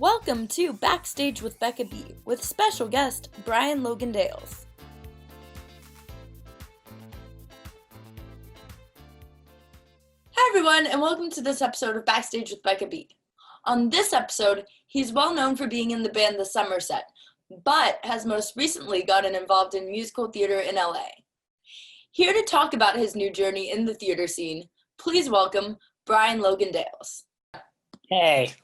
Welcome to Backstage with Becca B, with special guest Brian Logan Dales. Hi everyone, and welcome to this episode of Backstage with Becca B. On this episode, he's well known for being in the band The Somerset, but has most recently gotten involved in musical theater in LA. Here to talk about his new journey in the theater scene, please welcome Brian Logan Dales. Hey.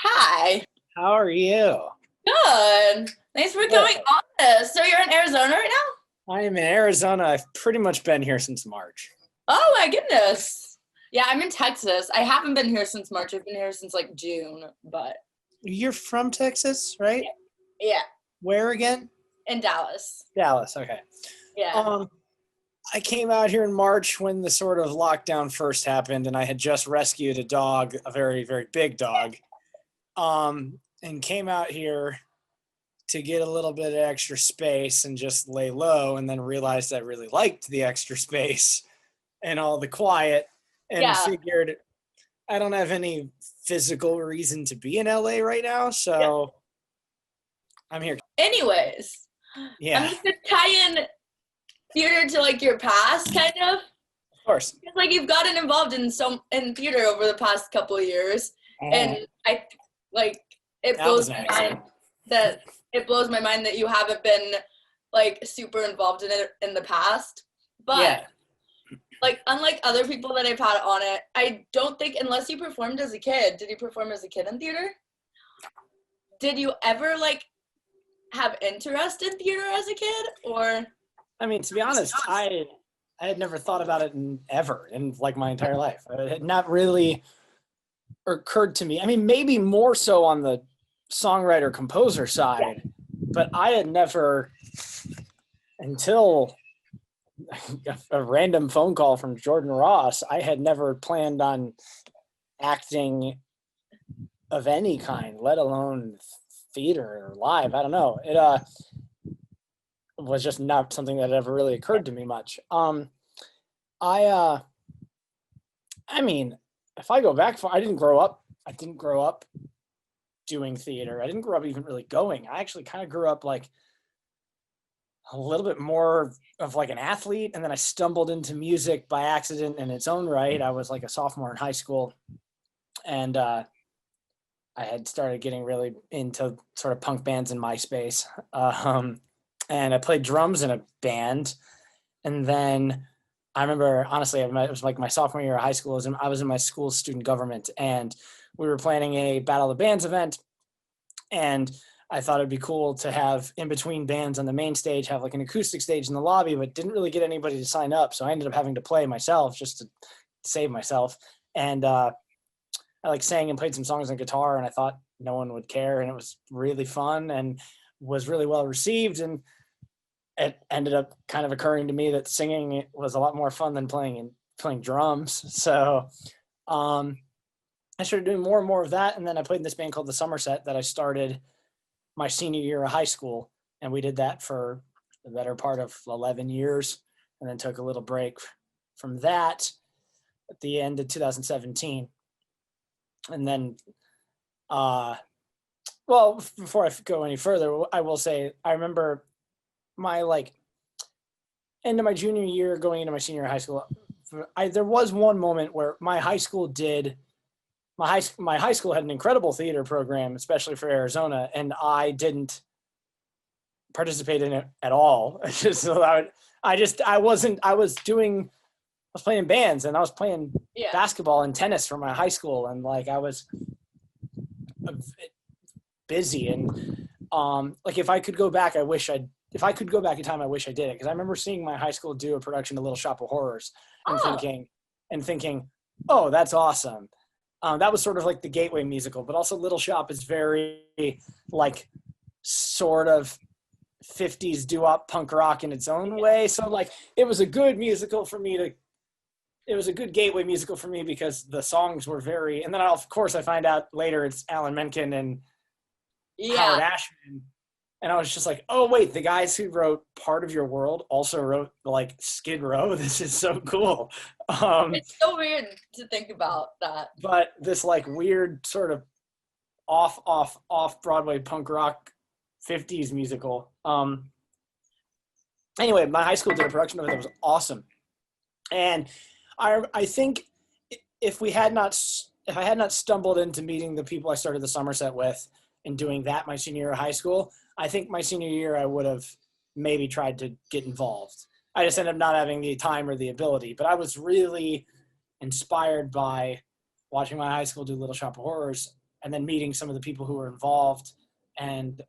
Hi. How are you? Good. Thanks for coming on this. So you're in Arizona right now? I am in Arizona. I've pretty much been here since March. Oh my goodness. Yeah, I'm in Texas. I haven't been here since March. I've been here since like June, but. You're from Texas, right? Yeah. Where again? In Dallas. Dallas, okay. Yeah. I came out here in March when the sort of lockdown first happened, and I had just rescued a dog, a very, very big dog, and came out here to get a little bit of extra space and just lay low, and then realized I really liked the extra space and all the quiet, and figured I don't have any physical reason to be in LA right now, so I'm here. Anyways, Yeah. I'm just gonna tie in theater to like your past, kind of. Of course. Because like you've gotten involved in theater over the past couple of years, and it blows my mind that you haven't been like super involved in it in the past. But like unlike other people that I've had on it, I don't think unless you performed as a kid. Did you perform as a kid in theater? Did you ever like have interest in theater as a kid, or? I mean, to be honest, I had never thought about it ever in like my entire life. It had not really occurred to me. I mean, maybe more so on the songwriter composer side, but I had never, until a random phone call from Jordan Ross, I had never planned on acting of any kind, let alone theater or live. I don't know. It was just not something that ever really occurred to me much. I mean, if I go back, I didn't grow up doing theater. I didn't grow up even really going. I actually kind of grew up like a little bit more of like an athlete, and then I stumbled into music by accident in its own right. I was like a sophomore in high school, and I had started getting really into sort of punk bands in MySpace. And I played drums in a band. And then I remember, honestly, it was like my sophomore year of high school. I was in my school's student government, and we were planning a Battle of the Bands event. And I thought it'd be cool to have in between bands on the main stage, have like an acoustic stage in the lobby, but didn't really get anybody to sign up. So I ended up having to play myself just to save myself. And I like sang and played some songs on guitar, and I thought no one would care. And it was really fun and was really well received. And it ended up kind of occurring to me that singing was a lot more fun than playing drums. So I started doing more and more of that. And then I played in this band called The Somerset that I started my senior year of high school. And we did that for the better part of 11 years, and then took a little break from that at the end of 2017. And then, well, before I go any further, I will say, I remember my like end of my junior year going into my senior high school, there was one moment where my high school had an incredible theater program, especially for Arizona, and I didn't participate in it at all. I was playing bands, and I was playing basketball and tennis for my high school, and like I was busy, and like if I could go back in time, I wish I did it, because I remember seeing my high school do a production of Little Shop of Horrors and thinking, oh, that's awesome. That was sort of like the gateway musical, but also Little Shop is very like sort of 50s doo-wop punk rock in its own way. So like it was a good musical for me it was a good gateway musical for me because the songs were very, and then of course I find out later it's Alan Menken and Howard Ashman. And I was just like, oh, wait, the guys who wrote Part of Your World also wrote, like, Skid Row? This is so cool. It's so weird to think about that. But this, like, weird sort of off-Broadway punk rock 50s musical. Anyway, my high school did a production of it that was awesome. And I think if I had not stumbled into meeting the people I started the Somerset with and doing that my senior year of high school, I think my senior year I would have maybe tried to get involved. I just ended up not having the time or the ability. But I was really inspired by watching my high school do Little Shop of Horrors and then meeting some of the people who were involved. And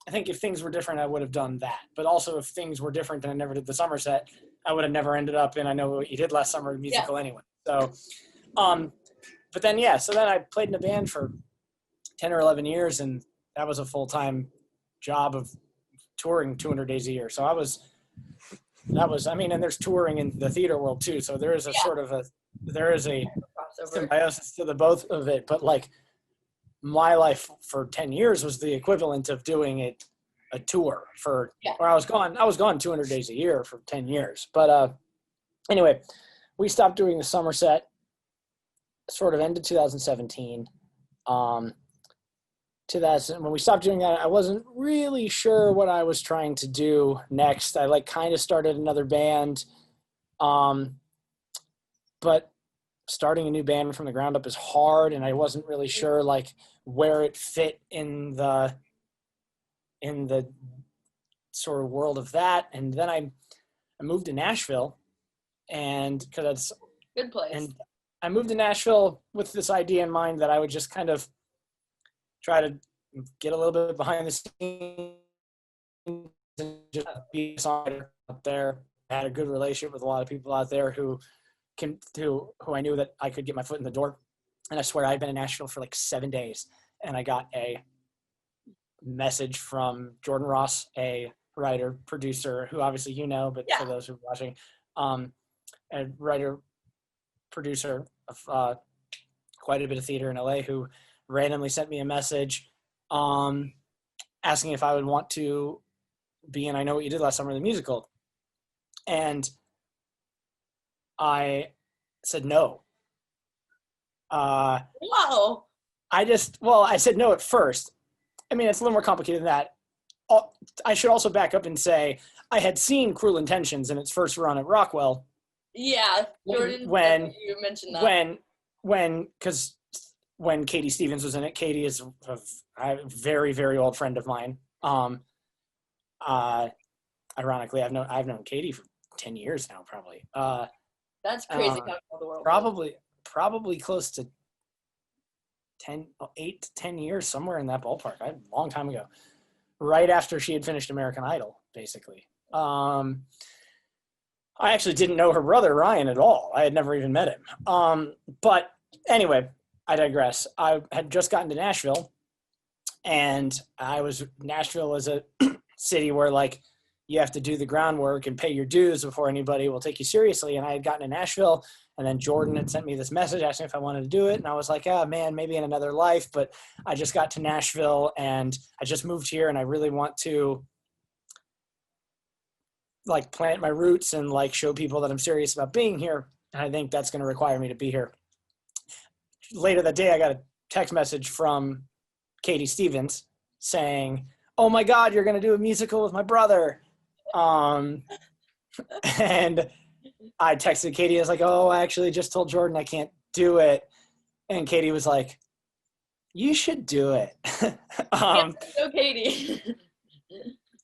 I think if things were different, I would have done that. But also if things were different and I never did the Somerset, I would have never ended up in I Know What You Did Last Summer musical anyway. So, but then, so then I played in a band for 10 or 11 years, and that was a full-time job of touring 200 days a year. So and there's touring in the theater world too. So there is a there is a symbiosis to the both of it. But like my life for 10 years was the equivalent of doing a tour where I was gone 200 days a year for 10 years. But anyway, we stopped doing the Somerset sort of ended 2017. When we stopped doing that, I wasn't really sure what I was trying to do next. I kind of started another band. But starting a new band from the ground up is hard, and I wasn't really sure where it fit in the sort of world of that. And then I moved to Nashville, and because that's good place. And I moved to Nashville with this idea in mind that I would just kind of try to get a little bit behind the scenes and just be a songwriter out there. I had a good relationship with a lot of people out there who I knew that I could get my foot in the door. And I swear I'd been in Nashville for 7 days, and I got a message from Jordan Ross, a writer, producer, who obviously but for those who are watching, a writer, producer of quite a bit of theater in LA, who randomly sent me a message asking if I would want to be in I Know What You Did Last Summer, the musical. And I said no. Wow. I said no at first. I mean, it's a little more complicated than that. I should also back up and say I had seen Cruel Intentions in its first run at Rockwell. Yeah, Jordan, you mentioned that. When Katie Stevens was in it, Katie is a very, very old friend of mine. Ironically, I've known Katie for 10 years now, probably. That's crazy how the world probably close to 8 to 10 years, somewhere in that ballpark. A long time ago, right after she had finished American Idol, basically. I actually didn't know her brother, Ryan, at all. I had never even met him. But anyway, I digress. I had just gotten to Nashville, and Nashville is a city where you have to do the groundwork and pay your dues before anybody will take you seriously. And I had gotten to Nashville, and then Jordan had sent me this message asking if I wanted to do it. And I was like, oh man, maybe in another life. But I just got to Nashville, and I just moved here, and I really want to plant my roots and show people that I'm serious about being here. And I think that's going to require me to be here. Later that day, I got a text message from Katie Stevens saying, oh my God, you're going to do a musical with my brother. And I texted Katie. I was like, oh, I actually just told Jordan I can't do it. And Katie was like, you should do it. Go Katie.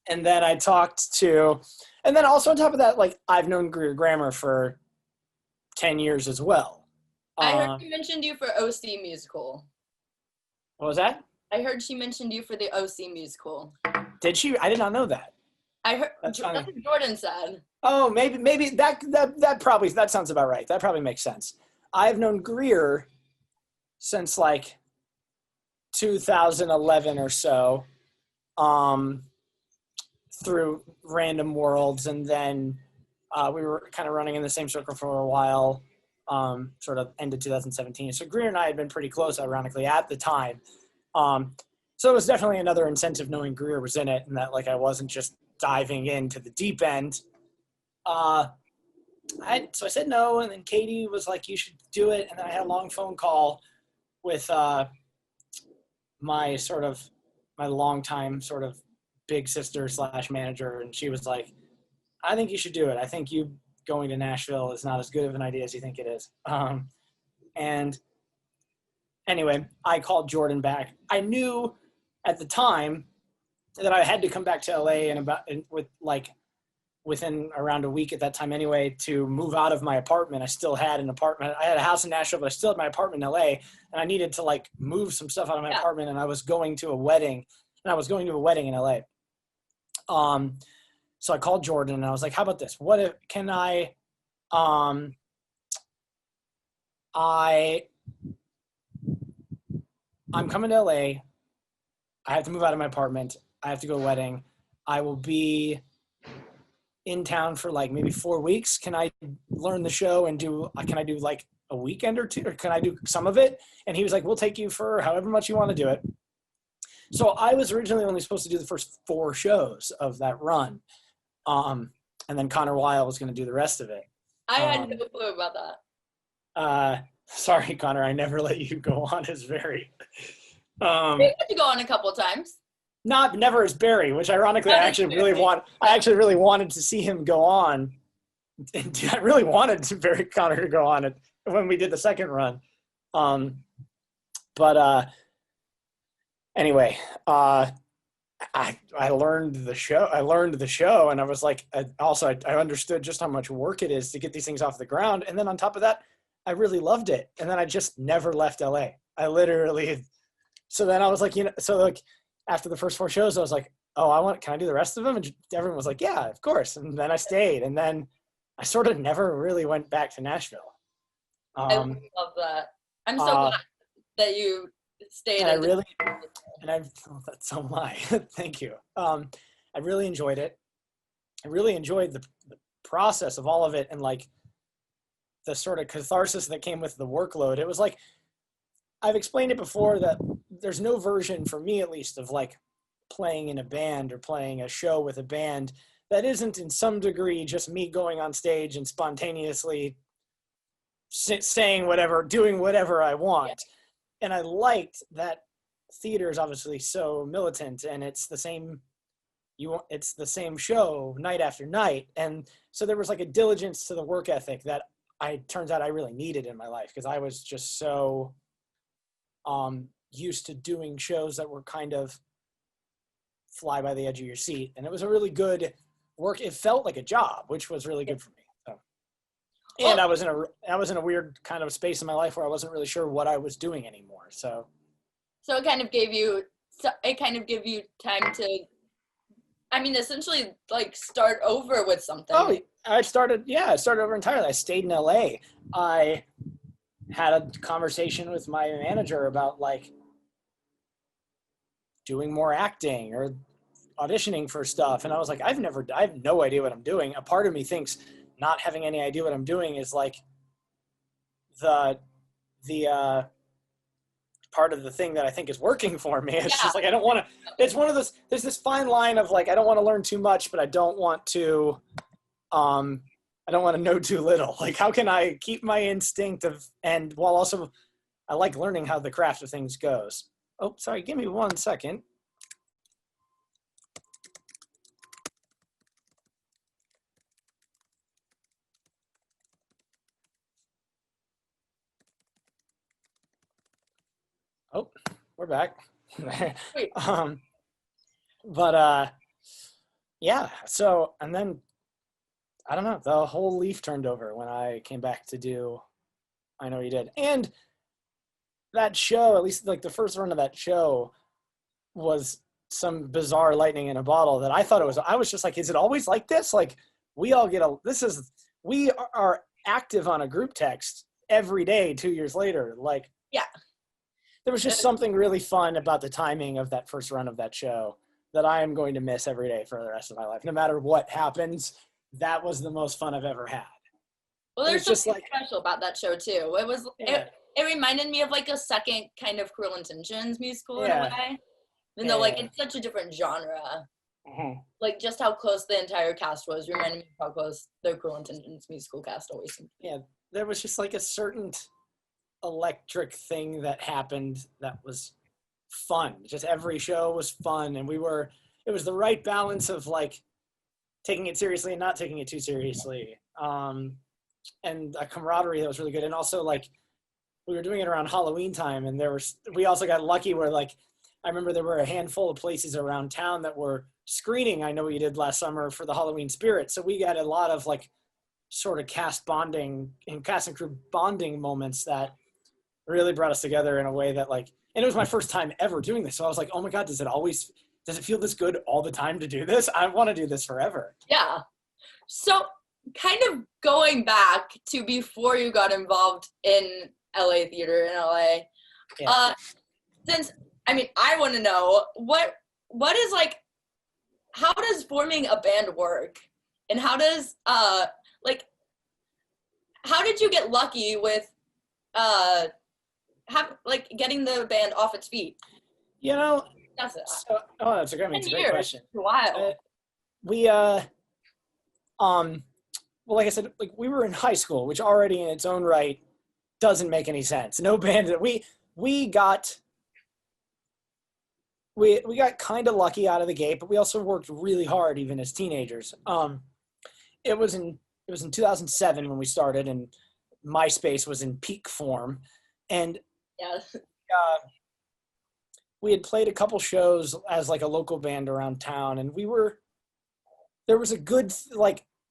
And then I talked to, and then also on top of that, I've known Greer Grammar for 10 years as well. I heard she mentioned you for OC musical. What was that? I heard she mentioned you for the OC musical. Did she? I did not know that. I heard that's what Jordan said. Oh, maybe that probably, that sounds about right. That probably makes sense. I've known Greer since 2011 or so. Through random worlds, and then we were kind of running in the same circle for a while, sort of end of 2017. So Greer and I had been pretty close, ironically, at the time. So it was definitely another incentive knowing Greer was in it, and that I wasn't just diving into the deep end. So I said no, and then Katie was like, you should do it. And then I had a long phone call with my longtime sort of big sister / manager, and she was like, I think you should do it. I think you going to Nashville is not as good of an idea as you think it is. And anyway, I called Jordan back. I knew at the time that I had to come back to LA within around a week at that time anyway, to move out of my apartment. I still had an apartment. I had a house in Nashville, but I still had my apartment in LA, and I needed to like move some stuff out of my apartment, and I was going to a wedding in LA. So I called Jordan and I was like, how about this? What if, can I, I'm coming to LA. I have to move out of my apartment. I have to go to a wedding. I will be in town for like maybe 4 weeks. Can I learn the show and can I do like a weekend or two, or can I do some of it? And he was like, we'll take you for however much you want to do it. So I was originally only supposed to do the first 4 shows of that run. And then Connor Weil was going to do the rest of it. I had no clue about that. Sorry, Connor, I never let you go on as Barry. We had to go on a couple of times. Never as Barry, which ironically I actually really wanted to see him go on. I really wanted Connor to go on it when we did the second run. Anyway, I learned the show, and I was like, I understood just how much work it is to get these things off the ground. And then on top of that, I really loved it. And then I just never left LA. So then I was like, after the first 4 shows, I was like, can I do the rest of them? And everyone was like, yeah, of course. And then I stayed. And then I sort of never really went back to Nashville. I love that. I'm so glad that you stayed. That's so my, thank you. I really enjoyed it. I really enjoyed the process of all of it, and like the sort of catharsis that came with the workload. It was like, I've explained it before that there's no version, for me at least, of like playing in a band or playing a show with a band that isn't in some degree just me going on stage and spontaneously saying whatever, doing whatever I want. Yeah. And I liked that theater is obviously so militant, and it's the same show night after night. And so there was like a diligence to the work ethic that turns out I really needed in my life, because I was just so used to doing shows that were kind of fly by the edge of your seat. And it was a really good work. It felt like a job, which was really good for me. So, and I was in a weird kind of space in my life where I wasn't really sure what I was doing anymore. So it kind of gave you time to, essentially like start over with something. Oh, I started over entirely. I stayed in LA. I had a conversation with my manager about like doing more acting or auditioning for stuff. And I was like, I have no idea what I'm doing. A part of me thinks not having any idea what I'm doing is like the part of the thing that I think is working for me. It's just like, I don't want to, it's one of those, there's this fine line of like, I don't want to learn too much, but I don't want to know too little. Like, how can I keep my instinct and while also I like learning how the craft of things goes. Oh, sorry. Give me 1 second. Oh, we're back. Yeah. So, and then I don't know, the whole leaf turned over when I came back to do I Know You Did. And that show, at least like the first run of that show, was some bizarre lightning in a bottle that I thought it was. I was just like, is it always like this? Like, we all get we are active on a group text every day 2 years later. Like, yeah. There was just something really fun about the timing of that first run of that show that I am going to miss every day for the rest of my life. No matter what happens, that was the most fun I've ever had. Well, there's something special about that show too. It was, it reminded me of like a second kind of Cruel Intentions musical in a way. Even though like it's such a different genre. Mm-hmm. Like just how close the entire cast was reminded me of how close the Cruel Intentions musical cast always seemed. Yeah, there was just like a certain electric thing that happened that was fun. Just every show was fun, and it was the right balance of like taking it seriously and not taking it too seriously. And a camaraderie that was really good. And also like we were doing it around Halloween time, and we also got lucky where like, I remember there were a handful of places around town that were screening I Know What You Did Last Summer for the Halloween spirit. So we got a lot of like sort of cast and crew bonding moments that really brought us together in a way that like, and it was my first time ever doing this. So I was like, oh my God, does it feel this good all the time to do this? I want to do this forever. Yeah. So kind of going back to before you got involved in LA theater in LA, yeah. I want to know what is like, how does forming a band work, and how does how did you get lucky with getting the band off its feet? You know, that's a great question. Wow. Well, like I said, like we were in high school, which already in its own right doesn't make any sense. No band that we got kind of lucky out of the gate, but we also worked really hard even as teenagers. It was in 2007 when we started, and MySpace was in peak form, and we had played a couple shows as like a local band around town, and there was a good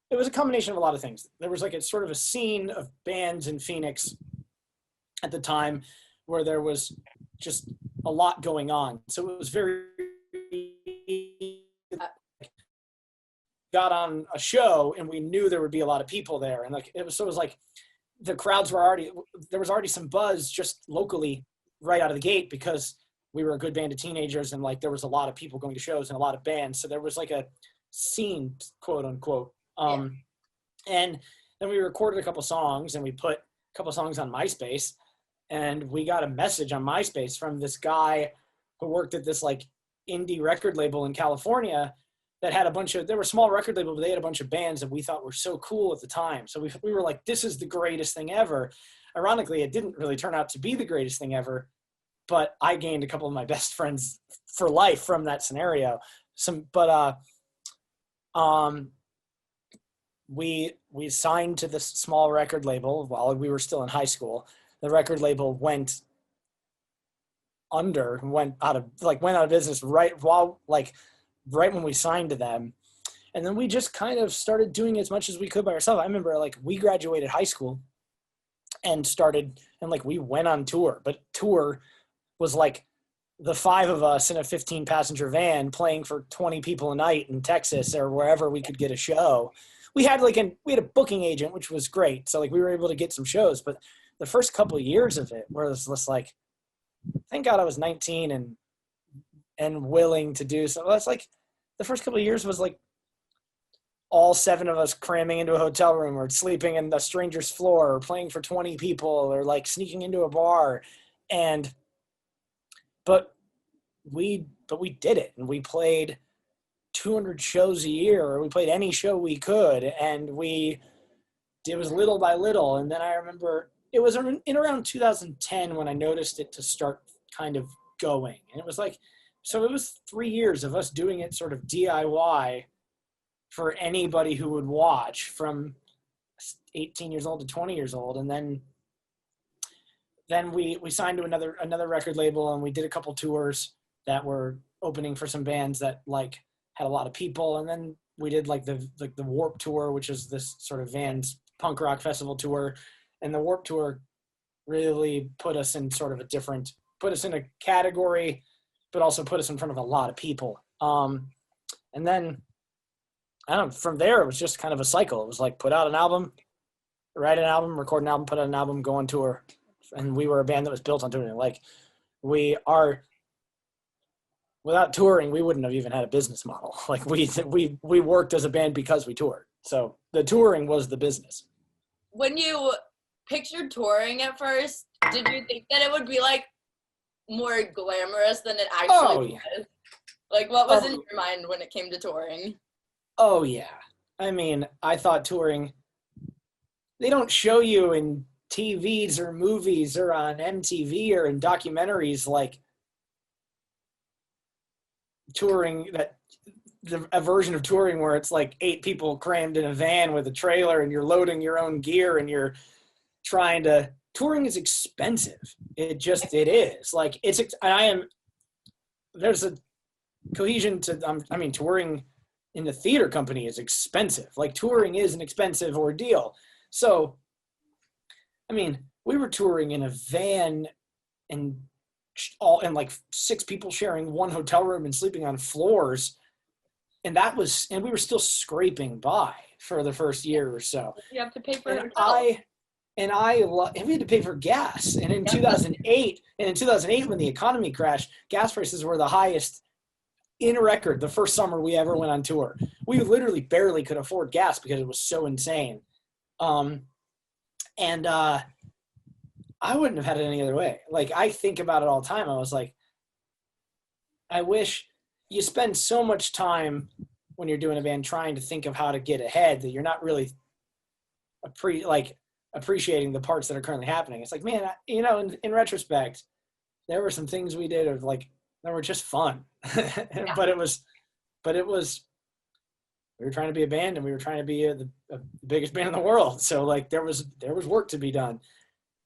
it was a combination of a lot of things. There was like a sort of a scene of bands in Phoenix at the time where there was just a lot going on. So it was very got on a show and we knew there would be a lot of people there. And like, it was like the crowds there was already some buzz just locally right out of the gate because we were a good band of teenagers, and like there was a lot of people going to shows and a lot of bands. So there was like a scene, quote unquote. And then we recorded a couple songs and we put a couple songs on MySpace, and we got a message on MySpace from this guy who worked at this like indie record label in California that had they were a small record label, but they had a bunch of bands that we thought were so cool at the time. So we were like, this is the greatest thing ever. Ironically, it didn't really turn out to be the greatest thing ever, but I gained a couple of my best friends for life from that scenario. We signed to this small record label while we were still in high school. The record label went out of business right when we signed to them. And then we just kind of started doing as much as we could by ourselves. I remember like we graduated high school and we went on tour, but tour was like the 5 of us in a 15-passenger van playing for 20 people a night in Texas or wherever we could get a show. We had a booking agent, which was great. So like we were able to get some shows, but the first couple of years of it was just like, thank God I was 19 and willing to do so. That's like the first couple of years was like all 7 of us cramming into a hotel room or sleeping in the stranger's floor or playing for 20 people or like sneaking into a bar. But we did it, and we played 200 shows a year, or we played any show we could, and it was little by little. And then I remember it was in around 2010 when I noticed it to start kind of going. And it was like, so it was 3 years of us doing it sort of DIY for anybody who would watch, from 18 years old to 20 years old. And then we signed to another record label, and we did a couple tours that were opening for some bands that like had a lot of people. And then we did like the Warped Tour, which is this sort of Vans punk rock festival tour. And the Warped Tour really put us in a category, but also put us in front of a lot of people. And then from there, it was just kind of a cycle. It was like put out an album, write an album, record an album, put out an album, go on tour. And we were a band that was built on touring. Like without touring, we wouldn't have even had a business model. Like we worked as a band because we toured. So the touring was the business. When you pictured touring at first, did you think that it would be like more glamorous than it actually was? Like what was in your mind when it came to touring? Oh yeah. I mean, I thought touring, they don't show you in TVs or movies or on MTV or in documentaries like touring, a version of touring where it's like 8 people crammed in a van with a trailer and you're loading your own gear and you're trying to, touring is expensive. It is like, there's a cohesion to, touring in the theater company is expensive. Like touring is an expensive ordeal. So, we were touring in a van and like 6 people sharing one hotel room and sleeping on floors. And we were still scraping by for the first year or so. You have to pay for it. And we had to pay for gas. And in 2008, when the economy crashed, gas prices were the highest in record the first summer we ever went on tour. We literally barely could afford gas because it was so insane. I wouldn't have had it any other way. Like, I think about it all the time. I was like, I wish you spend so much time when you're doing a band trying to think of how to get ahead that you're not really appreciating the parts that are currently happening. It's like, man, in retrospect, there were some things we did that were just fun. Yeah. But it was, we were trying to be a band and we were trying to be the biggest band in the world. So like there was work to be done.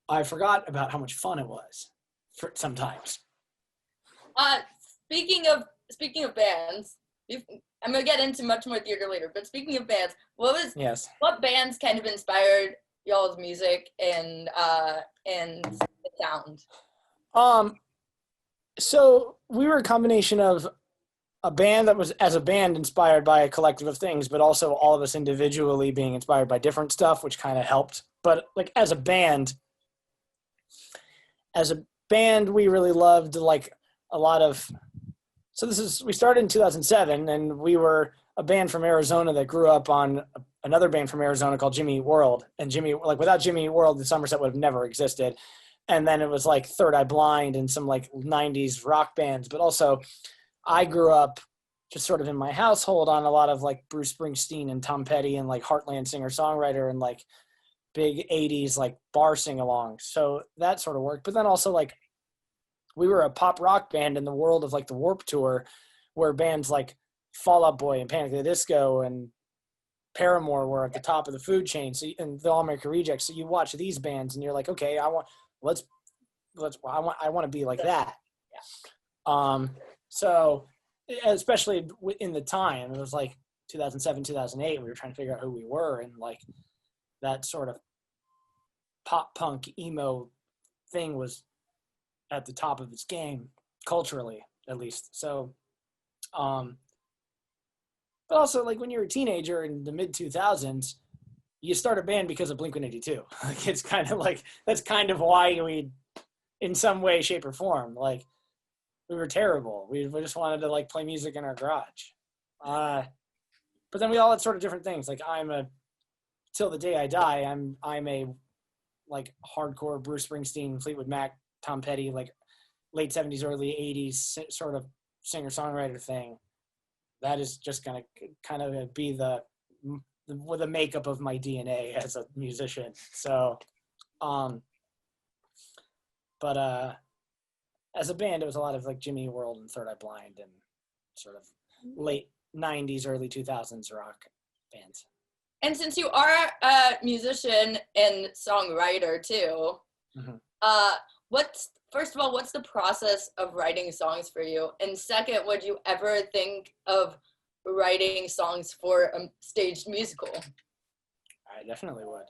I forgot about how much fun it was sometimes. Speaking of bands, I'm gonna get into much more theater later. But speaking of bands, what bands kind of inspired y'all's music and the sound? So we were a combination of a band that was, as a band, inspired by a collective of things, but also all of us individually being inspired by different stuff, which kind of helped. But like as a band, we really loved like a lot of. So we started in 2007, and we were a band from Arizona that grew up on another band from Arizona called Jimmy Eat World. And without Jimmy Eat World, the Somerset would have never existed. And then it was like Third Eye Blind and some like 90s rock bands. But also I grew up just sort of in my household on a lot of like Bruce Springsteen and Tom Petty and like Heartland singer-songwriter and like big 80s like bar sing-alongs. So that sort of worked. But then also like we were a pop rock band in the world of like the Warped Tour, where bands like Fall Out Boy and Panic! At the Disco and Paramore were at the top of the food chain. So, and the All American Rejects. So you watch these bands and you're like, okay, I want to be like that. Yeah. So especially in the time, it was like 2007, 2008, we were trying to figure out who we were, and like that sort of pop punk emo thing was at the top of its game culturally, at least. So, but also like when you're a teenager in the mid 2000s, you start a band because of Blink-182. Like it's kind of like, that's kind of why we, in some way, shape or form, like we were terrible. We just wanted to like play music in our garage. But then we all had sort of different things. Like till the day I die, I'm a like hardcore Bruce Springsteen, Fleetwood Mac, Tom Petty, like late 70s, early 80s sort of singer-songwriter thing. That is just going to kind of be the makeup of my DNA as a musician. So, but as a band, it was a lot of like Jimmy World and Third Eye Blind and sort of late 90s, early 2000s rock bands. And since you are a musician and songwriter too, mm-hmm. First of all, what's the process of writing songs for you? And second, would you ever think of writing songs for a staged musical? I definitely would.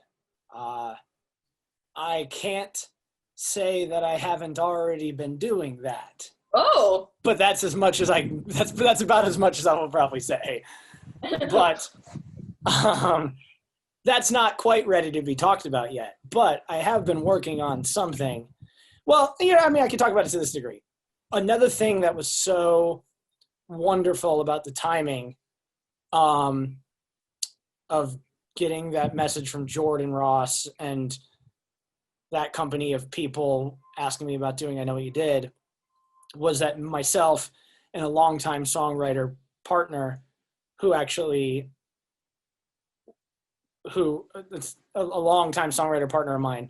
I can't say that I haven't already been doing that. Oh. But that's as much as that's about as much as I will probably say. But that's not quite ready to be talked about yet. But I have been working on something. Well, I can talk about it to this degree. Another thing that was so wonderful about the timing of getting that message from Jordan Ross and that company of people asking me about doing I Know What You Did was that myself and a longtime songwriter partner it's a longtime songwriter partner of mine,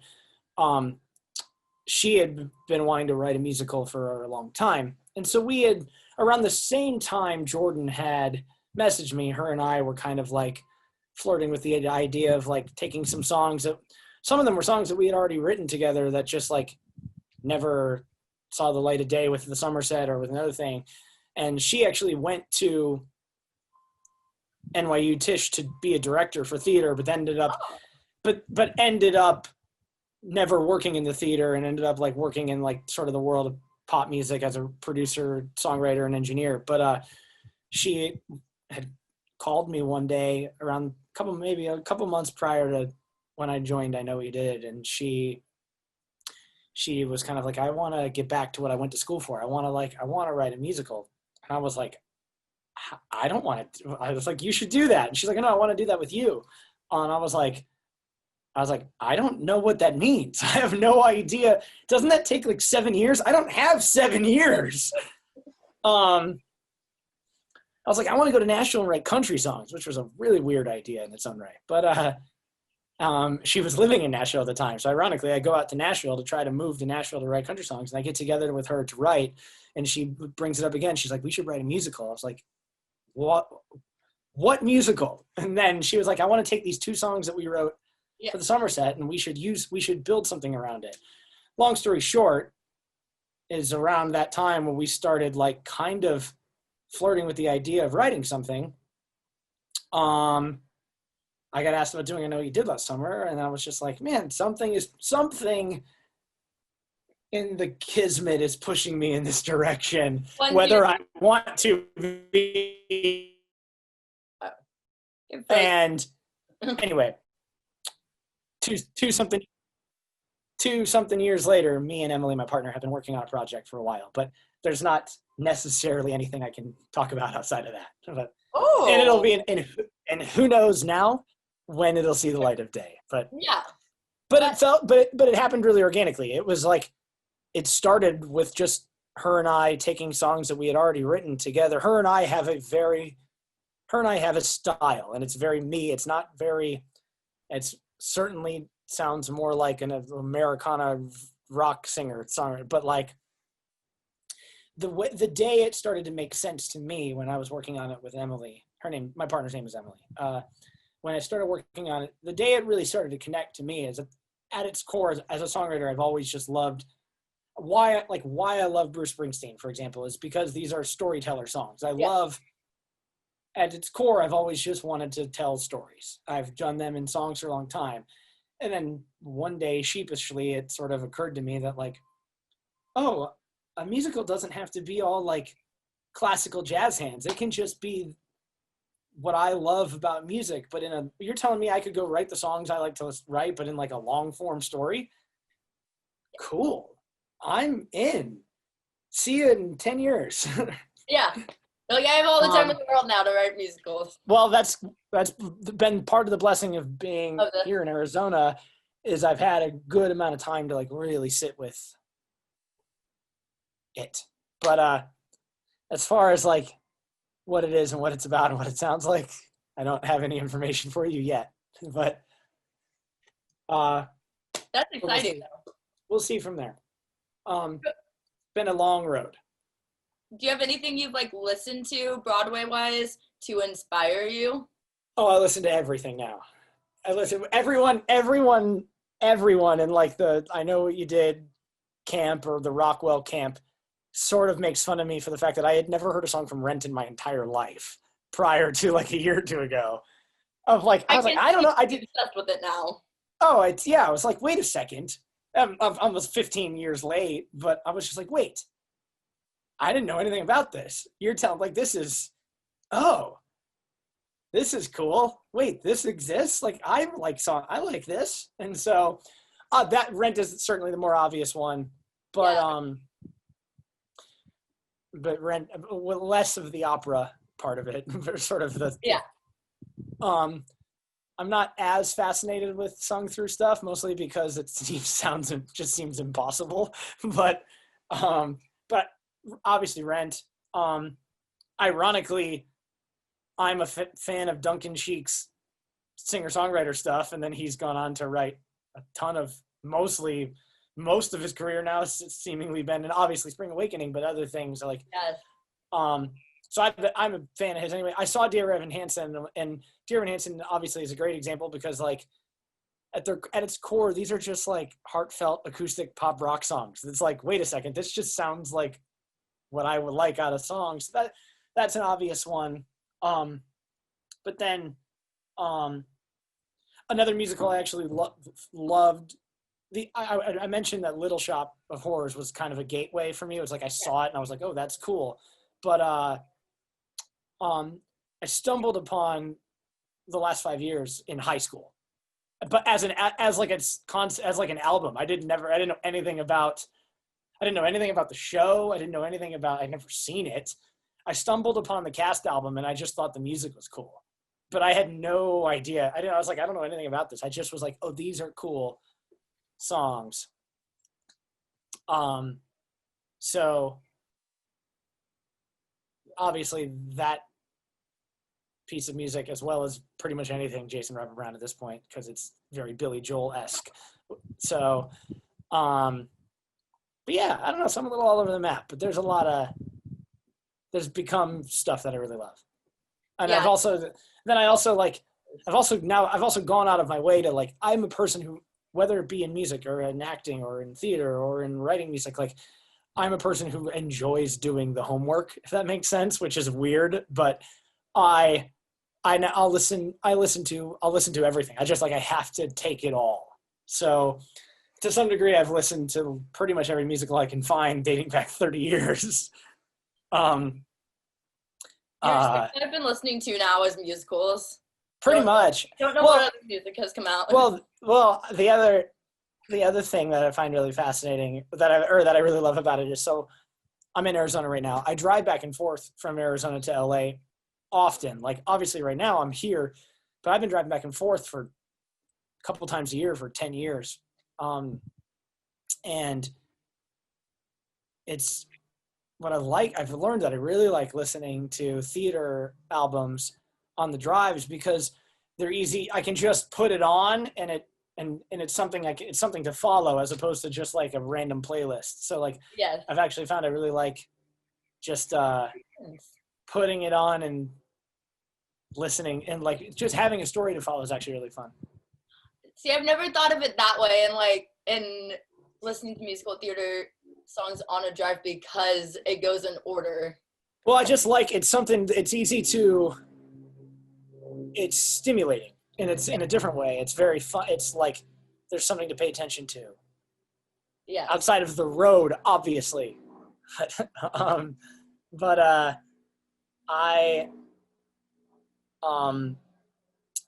she had been wanting to write a musical for a long time. And so we had around the same time Jordan had messaged me, her and I were kind of like flirting with the idea of like taking some songs that, some of them were songs that we had already written together that just like never saw the light of day with the Somerset or with another thing. And she actually went to NYU Tisch to be a director for theater, but ended up, but ended up never working in the theater and ended up like working in like sort of the world of pop music as a producer, songwriter, and engineer. But she had called me one day around maybe a couple months prior to when I joined I Know What You Did, and she was kind of like, I want to get back to what I went to school for. I want to write a musical. And I was like, I don't want to. I was like, you should do that. And she's like, no, I want to do that with you. And I was like, I don't know what that means. I have no idea. Doesn't that take like 7 years? I don't have 7 years. I was like, I want to go to Nashville and write country songs, which was a really weird idea in its own right. But she was living in Nashville at the time. So ironically, I go out to Nashville to try to move to Nashville to write country songs. And I get together with her to write. And she brings it up again. She's like, we should write a musical. I was like, what musical? And then she was like, I want to take these 2 songs that we wrote for the Somerset, and we should build something around it. Long story short, is around that time when we started like kind of flirting with the idea of writing something. I got asked about doing I Know What You Did last summer, and I was just like, man, something in the kismet is pushing me in this direction, whether I want to be. And anyway, two something years later, me and Emily, my partner, have been working on a project for a while, but there's not necessarily anything I can talk about outside of that. But, and it'll be, and who knows now when it'll see the light of day. But yeah, but it happened really organically. It was like, it started with just her and I taking songs that we had already written together. Her and I have a style, and it's very me. It's not very, it's certainly sounds more like an Americana rock singer song, but like the day it started to make sense to me when I was working on it with Emily, my partner's name is Emily. When I started working on it, the day it really started to connect to me is at its core, as a songwriter, I've always just loved why I love Bruce Springsteen, for example, is because these are storyteller songs. I love, at its core, I've always just wanted to tell stories. I've done them in songs for a long time. And then one day, sheepishly, it sort of occurred to me that like, oh, a musical doesn't have to be all like classical jazz hands. It can just be what I love about music, but you're telling me I could go write the songs I like to write, but in like a long form story? Cool. I'm in. See you in 10 years. Yeah. Like, I have all the time in the world now to write musicals. Well, that's been part of the blessing of being here in Arizona, is I've had a good amount of time to like really sit with it. But as far as like what it is and what it's about and what it sounds like, I don't have any information for you yet. But that's exciting. We'll see from there. Been a long road. Do you have anything you've like listened to Broadway wise to inspire you? Oh, I listen to everything now. I listen to everyone in like the I Know What You Did camp or the Rockwell camp sort of makes fun of me for the fact that I had never heard a song from Rent in my entire life prior to like a year or two ago. Of like, I was like, I don't know. I did obsessed with it now. Oh, I was like, wait a second. I'm almost 15 years late, but I was just like, wait, I didn't know anything about this. You're telling, like, this is cool. Wait, this exists? Like, I like this. And so that Rent is certainly the more obvious one, but Rent, less of the opera part of it, sort of the, I'm not as fascinated with sung through stuff, mostly because it just seems impossible. But obviously Rent. Ironically, I'm a fan of Duncan Sheik's singer-songwriter stuff, and then he's gone on to write a ton of most of his career now has seemingly been, and obviously Spring Awakening, but other things like So I'm a fan of his anyway. I saw Dear Evan Hansen, and Dear Evan Hansen obviously is a great example because like at its core, these are just like heartfelt acoustic pop rock songs. It's like, wait a second, this just sounds like what I would like out of songs. That's an obvious one. But then another musical I actually loved. I mentioned that Little Shop of Horrors was kind of a gateway for me. It was like I saw it and I was like, oh, that's cool. But I stumbled upon The Last 5 Years in high school, but as an album. I didn't know anything about the show. I didn't know anything about. I'd never seen it. I stumbled upon the cast album and I just thought the music was cool, but I had no idea. I was like, I don't know anything about this. I just was like, oh, these are cool songs. So obviously that piece of music, as well as pretty much anything Jason Robert Brown at this point, because it's very Billy Joel-esque. So, but yeah, I don't know, some a little all over the map, but there's become stuff that I really love. And yeah. I've also gone out of my way to like, I'm a person who, whether it be in music or in acting or in theater or in writing music, like I'm a person who enjoys doing the homework, if that makes sense, which is weird, but I'll listen to everything. I have to take it all. So to some degree, I've listened to pretty much every musical I can find dating back 30 years. I've been listening to now is musicals. Pretty much. Don't know what other music has come out. Well, the other thing that I find really fascinating that I really love about it is, so I'm in Arizona right now. I drive back and forth from Arizona to LA often. Like obviously right now I'm here, but I've been driving back and forth for a couple times a year for 10 years. And it's what I've learned that I really like listening to theater albums on the drives because they're easy. I can just put it on and it's something it's something to follow as opposed to just like a random playlist. So like, yes. I've actually found I really like just putting it on and listening, and like just having a story to follow is actually really fun. See, I've never thought of it that way, and like in listening to musical theater songs on a drive because it goes in order. Well, I just like it's stimulating, and it's in a different way. It's very fun. It's like there's something to pay attention to. Yeah. Outside of the road, obviously.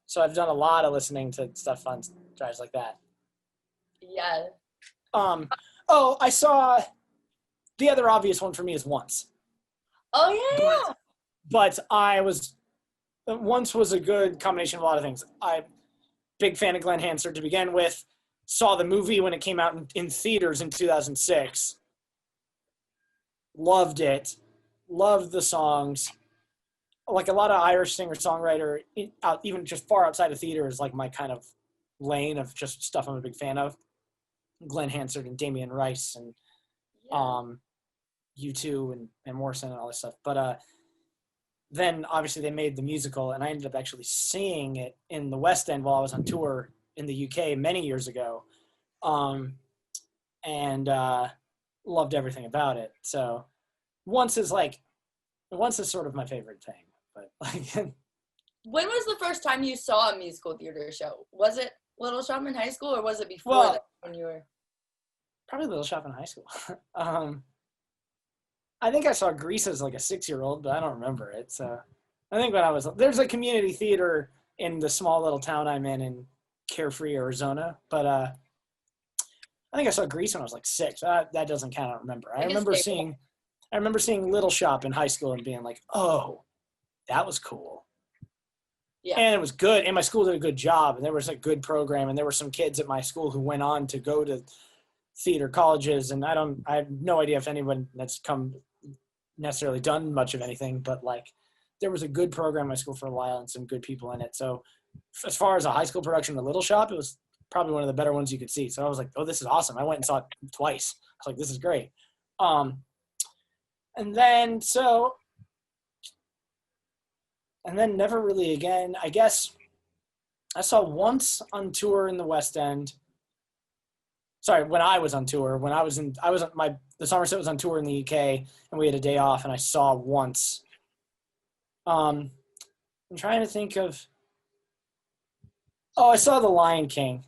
So I've done a lot of listening to stuff on drives like that. Yeah. I saw the other obvious one for me is Once. Oh yeah. But Once was a good combination of a lot of things. I'm big fan of Glenn Hansard to begin with. Saw the movie when it came out in theaters in 2006. Loved it. Loved the songs. Like a lot of Irish singer-songwriter, even just far outside of theater, is like my kind of lane of just stuff I'm a big fan of. Glenn Hansard and Damien Rice and U2 and Morrison and all this stuff. But then obviously they made the musical, and I ended up actually seeing it in the West End while I was on tour in the UK many years ago, and loved everything about it. So Once is sort of my favorite thing. But like, when was the first time you saw a musical theater show? Was it Little Shop in high school, or was it before that when you were? Probably Little Shop in high school. I think I saw Grease as like a 6-year-old, but I don't remember it. So I think there's a community theater in the small little town I'm in Carefree, Arizona. But I think I saw Grease when I was like 6. That doesn't count. I don't remember. I remember seeing Little Shop in high school and being like, oh, that was cool. Yeah. And it was good. And my school did a good job. And there was a good program. And there were some kids at my school who went on to go to theater colleges. And I have no idea if anyone that's necessarily done much of anything, but like there was a good program at my school for a while and some good people in it. So as far as a high school production of Little Shop, it was probably one of the better ones you could see. So I was like, oh, this is awesome. I went and saw it twice. I was like, this is great. And then, so and then never really again. I guess I saw once on tour in the West End. Sorry, when I was on tour, the Somerset was on tour in the UK, and we had a day off, and I saw once. I'm trying to think of. Oh, I saw The Lion King.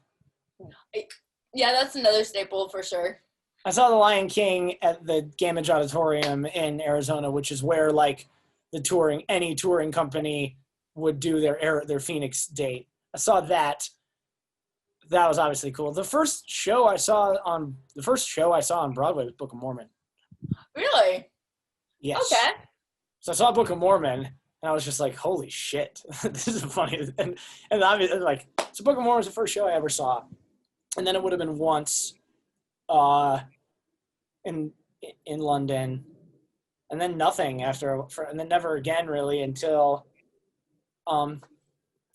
Yeah, that's another staple for sure. I saw The Lion King at the Gamage Auditorium in Arizona, which is where like any touring company would do their Phoenix date. I saw that. That was obviously cool. The first show I saw on Broadway was Book of Mormon. Really? Yes. Okay. So I saw Book of Mormon, and I was just like, "Holy shit, this is funny!" And obviously, like, so Book of Mormon was the first show I ever saw, and then it would have been once, in London, and then nothing and then never again really until,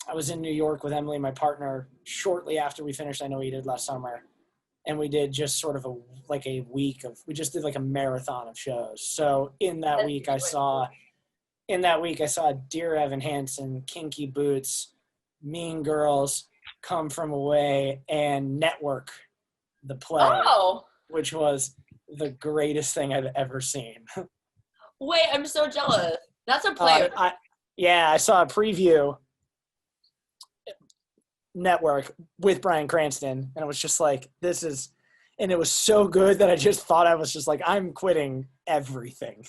I was in New York with Emily, my partner, shortly after we finished I Know What You Did Last Summer. And we did just sort of we just did like a marathon of shows. So in that week I saw Dear Evan Hansen, Kinky Boots, Mean Girls, Come From Away, and Network, the play, which was the greatest thing I've ever seen. Wait, I'm so jealous. That's a play. I saw a preview, Network, with Bryan Cranston, and it was just like, and it was so good that I just thought, I was just like, I'm quitting everything.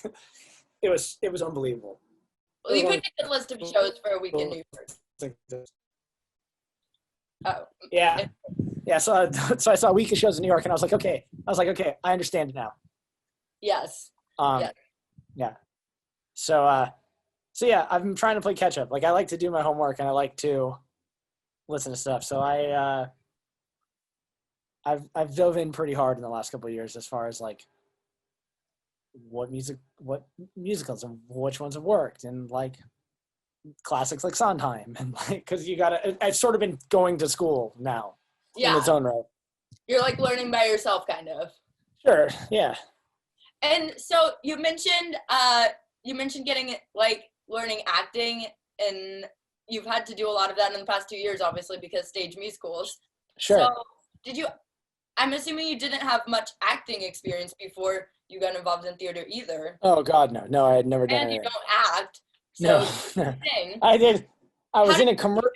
It was unbelievable. Well, you picked a good list of shows for a week in New York. Oh. Yeah. Yeah, so I saw a week of shows in New York, and I was like, okay, I understand it now. Yes. Yes. Yeah. So yeah, I'm trying to play catch up. Like, I like to do my homework, and I like to listen to stuff. So I've dove in pretty hard in the last couple of years as far as like what musicals and which ones have worked, and like classics like Sondheim, and like, because I've sort of been going to school now in its own right. You're like learning by yourself, kind of. Sure. Yeah. And so you mentioned getting like learning acting, and you've had to do a lot of that in the past 2 years, obviously, because stage musicals. Sure. So I'm assuming you didn't have much acting experience before you got involved in theater either. Oh God, no. No, I had never done it. And you don't act. So no. I did. I was in a commercial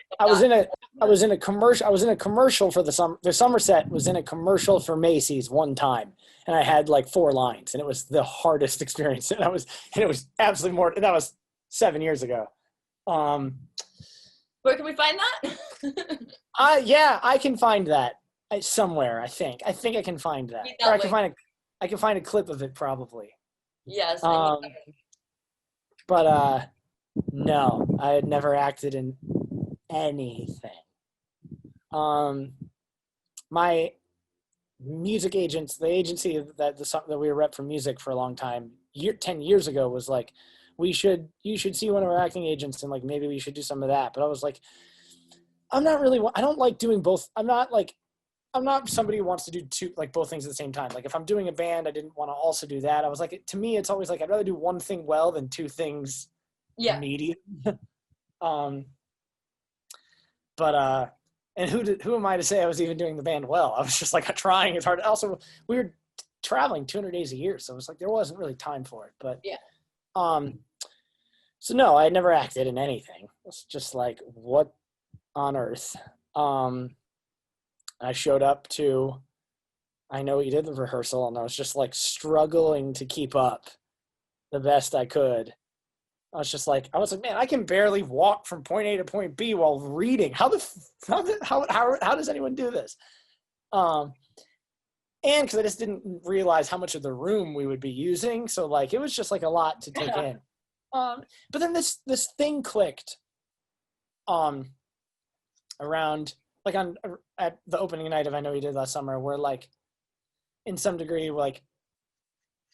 for the Somerset was in a commercial for Macy's one time, and I had like 4 lines, and it was the hardest experience. And it was absolutely more. That was 7 years ago. Where can we find that? Yeah, I can find that somewhere. I think I can find that, or I can find a clip of it probably. Yes. But no, I had never acted in anything. My music agents, the agency that we were rep for music for a long time, 10 years ago, was like, you should see one of our acting agents, and like maybe we should do some of that. But I was like, I don't like doing both. I'm not somebody who wants to do both things at the same time. Like if I'm doing a band, I didn't want to also do that. I was like, to me, it's always like, I'd rather do one thing well than 2 things medium. But and who am I to say I was even doing the band well? I was just like trying as hard. Also, we were traveling 200 days a year, so it was like there wasn't really time for it. But so no, I had never acted in anything. It's just like, what on earth? I showed up to I Know What You Did the rehearsal, and I was just like struggling to keep up the best I could. I was like, man, I can barely walk from point A to point B while reading. How does anyone do this? And because I just didn't realize how much of the room we would be using, so like it was just like a lot to take in. But then this thing clicked. Around like at the opening night of I Know You Did Last Summer, where like in some degree, like,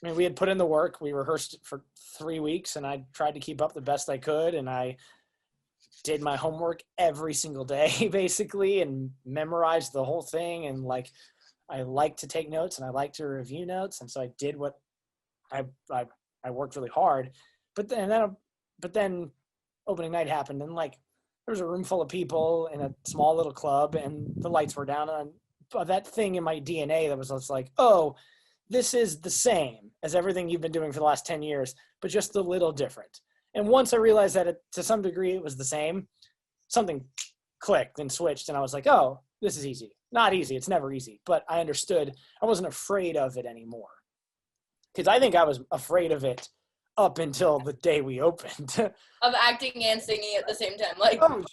I mean, we had put in the work, we rehearsed for 3 weeks, and I tried to keep up the best I could, and I did my homework every single day basically, and memorized the whole thing, and like I like to take notes and I like to review notes, and so I did what I worked really hard, but then opening night happened, and like there was a room full of people in a small little club, and the lights were down, and that thing in my DNA that was just like, oh, this is the same as everything you've been doing for the last 10 years, but just a little different. And once I realized that to some degree it was the same, something clicked and switched, and I was like, oh, this is easy. Not easy. It's never easy, but I understood. I wasn't afraid of it anymore. Because I think I was afraid of it up until the day we opened. Of acting and singing at the same time. Like, oh,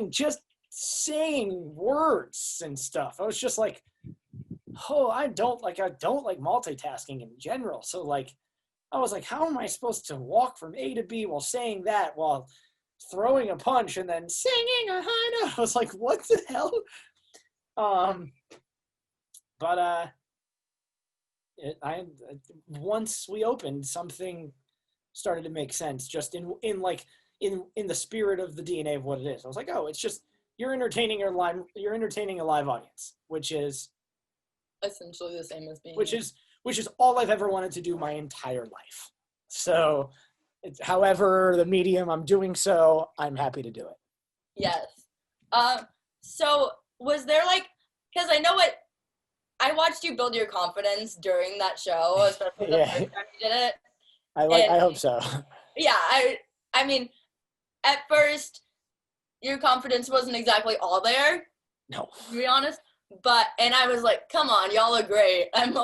just saying words and stuff. I was just like, oh, I don't like multitasking in general. So like, I was like, how am I supposed to walk from A to B while saying that, while throwing a punch and then singing a high note? I was like, what the hell? Once we opened, something started to make sense, just in the spirit of the DNA of what it is. I was like, oh, it's just you're entertaining a live audience, which is essentially the same as being which is all I've ever wanted to do my entire life. So however the medium I'm doing, so I'm happy to do it. Yes. So was there like, because I watched you build your confidence during that show, especially the first time you did it. I hope so. Yeah, I mean, at first, your confidence wasn't exactly all there. No. To be honest. And I was like, come on, y'all are great. And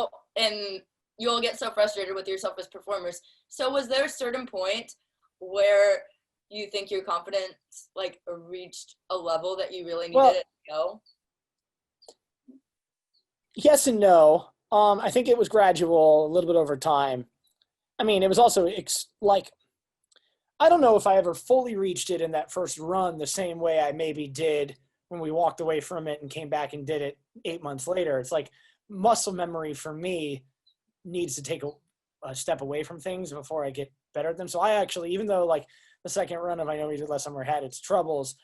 you'll get so frustrated with yourself as performers. So was there a certain point where you think your confidence like reached a level that you really needed it to go? Yes and no. I think it was gradual, a little bit over time. I mean, it was also I don't know if I ever fully reached it in that first run the same way I maybe did when we walked away from it and came back and did it 8 months later. It's like muscle memory for me needs to take a step away from things before I get better at them. So I actually, even though like the second run of I Know We Did Last Summer had its troubles,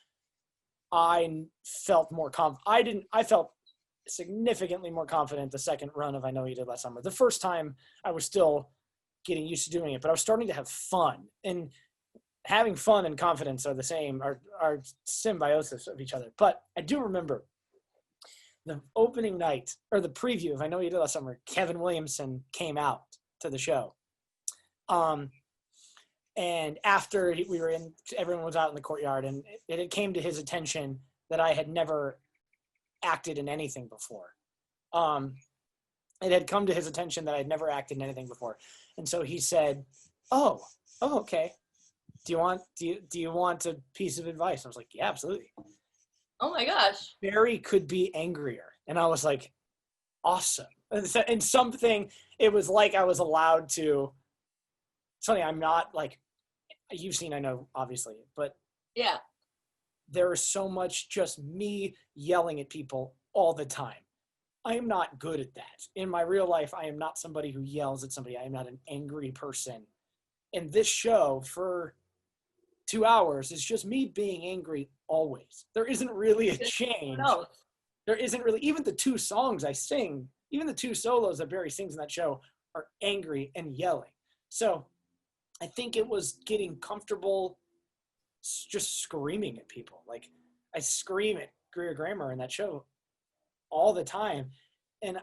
I felt more I felt significantly more confident the second run of I Know You Did Last Summer. The first time I was still getting used to doing it, but I was starting to have fun, and having fun and confidence are the same, are symbiosis of each other. But I do remember the opening night, or the preview of I Know You Did Last Summer, Kevin Williamson came out to the show. And after everyone was out in the courtyard, and it came to his attention that I had never acted in anything before. It had come to his attention that I'd never acted in anything before. And so he said, oh, okay. Do you want a piece of advice? I was like, yeah, absolutely. Oh my gosh. Barry could be angrier. And I was like, awesome. And something, it was like I was allowed to, it's funny, I'm not like, you've seen, I know, obviously, but yeah, there is so much just me yelling at people all the time. I am not good at that. In my real life, I am not somebody who yells at somebody. I am not an angry person. And this show for 2 hours is just me being angry always. There isn't really a change. No. There isn't really, even the 2 songs I sing, even the 2 solos that Barry sings in that show are angry and yelling. So I think it was getting comfortable just screaming at people. Like I scream at Greer Grammer in that show all the time. And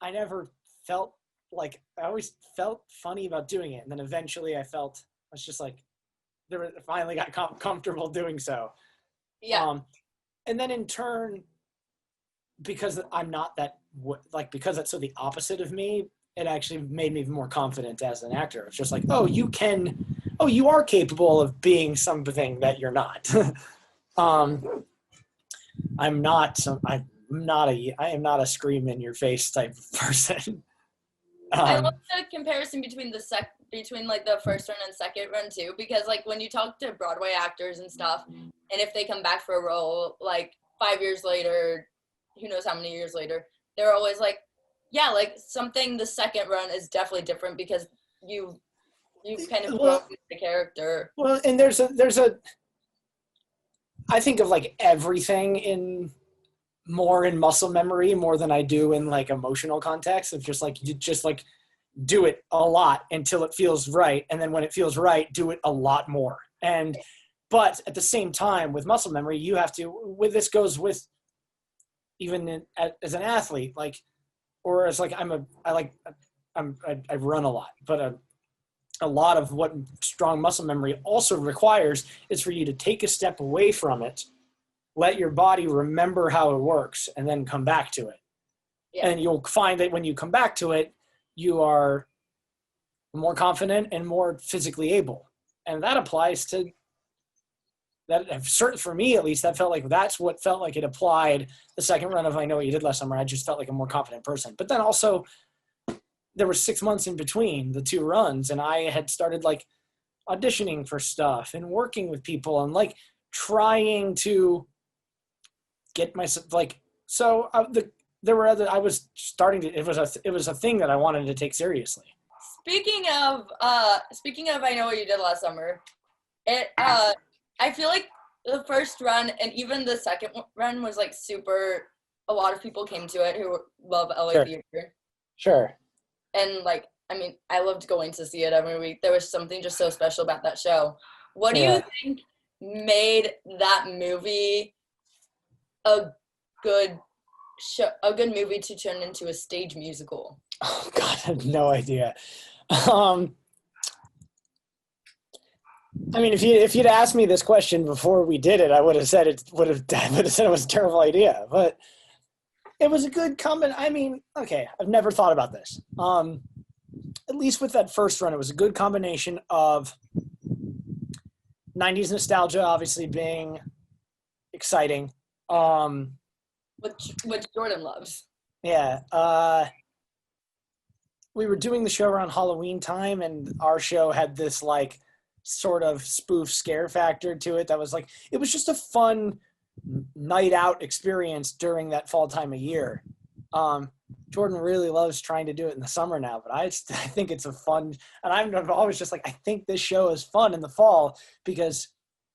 I never felt like, I always felt funny about doing it. And then eventually I was just like, I finally got comfortable doing so. Yeah. And then in turn, because I'm not that, because that's so the opposite of me, it actually made me more confident as an actor. It's just like, you are capable of being something that you're not. I am not a scream in your face type of person. I love the comparison between like the first run and second run too, because like when you talk to Broadway actors and stuff, and if they come back for a role like 5 years later, who knows how many years later, they're always like, yeah, like something the second run is definitely different because you kind of grow with the character. Well, and there's a I think of like everything in muscle memory more than I do in like emotional context. Of just like, you just like do it a lot until it feels right, and then when it feels right, do it a lot more. And But at the same time, with muscle memory, you have to, this goes with even as an athlete, like, or as like, I run a lot, but a lot of what strong muscle memory also requires is for you to take a step away from it, let your body remember how it works, and then come back to it. Yeah. And you'll find that when you come back to it, you are more confident and more physically able. And that applies to that. Certain, for me, at least, that felt like that's what felt like it applied the second run of I Know What You Did Last Summer. I just felt like a more confident person. But then also, there were 6 months in between the two runs, and I had started like auditioning for stuff and working with people and like trying to get myself like, so there were other, I was starting to, it was a thing that I wanted to take seriously. Speaking of I Know What You Did Last Summer, I feel like the first run and even the second run was like super, a lot of people came to it who love LA theater. Sure. And like, I mean, I loved going to see it every week. There was something just so special about that show. What do you think made that movie a good show, a good movie to turn into a stage musical? Oh God, I have no idea. I mean, if you'd asked me this question before we did it, I would have said it was a terrible idea. But it was a good comment. I mean, okay, I've never thought about this. At least with that first run, it was a good combination of 90s nostalgia, obviously being exciting. Which Jordan loves. Yeah. We were doing the show around Halloween time, and our show had this like sort of spoof scare factor to it that was like, it was just a fun night out experience during that fall time of year. Jordan really loves trying to do it in the summer now, but I think it's a fun, and I'm always just like, I think this show is fun in the fall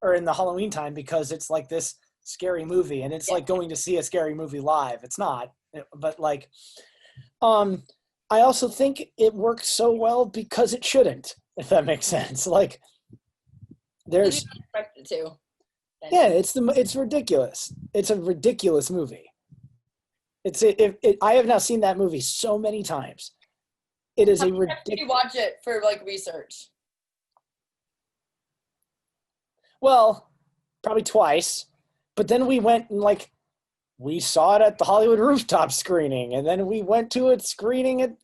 or in the Halloween time, because it's like this scary movie, and it's like going to see a scary movie live. It's not, but like, I also think it worked so well because it shouldn't, if that makes sense. Like, there's, expect it to. Yeah, it's ridiculous. It's a ridiculous movie. I have now seen that movie so many times. It is a ridiculous. You watch it for like research? Well, probably twice, but then we went and like we saw it at the Hollywood rooftop screening, and then we went to a screening at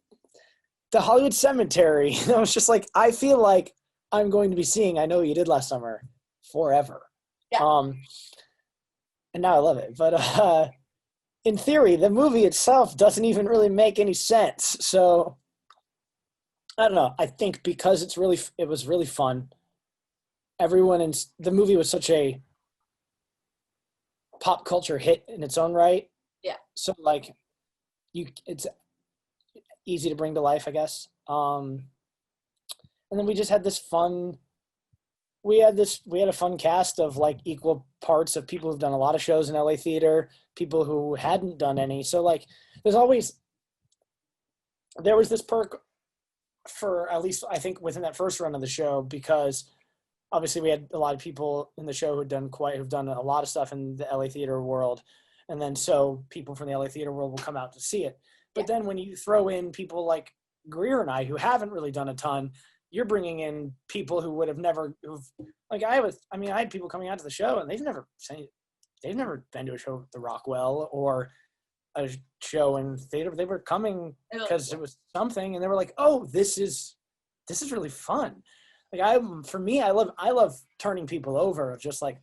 the Hollywood Cemetery. And I was just like, I feel like I'm going to be seeing I Know What You Did Last Summer forever. Yeah. And now I love it. But in theory, the movie itself doesn't even really make any sense. So I don't know. I think because it was really fun. Everyone in the movie was such a pop culture hit in its own right. Yeah. So like it's easy to bring to life, I guess. And then we just had this fun. We had a fun cast of like equal parts of people who've done a lot of shows in LA theater, people who hadn't done any. So like, there was this perk for, at least I think within that first run of the show, because obviously we had a lot of people in the show who've done a lot of stuff in the LA theater world. And then so people from the LA theater world will come out to see it. But then when you throw in people like Greer and I, who haven't really done a ton, you're bringing in people who would have never, I had people coming out to the show and they've never been to a show at the Rockwell or a show in theater. They were coming because it was something, and they were like, "Oh, this is really fun." Like I love turning people over. Of just like,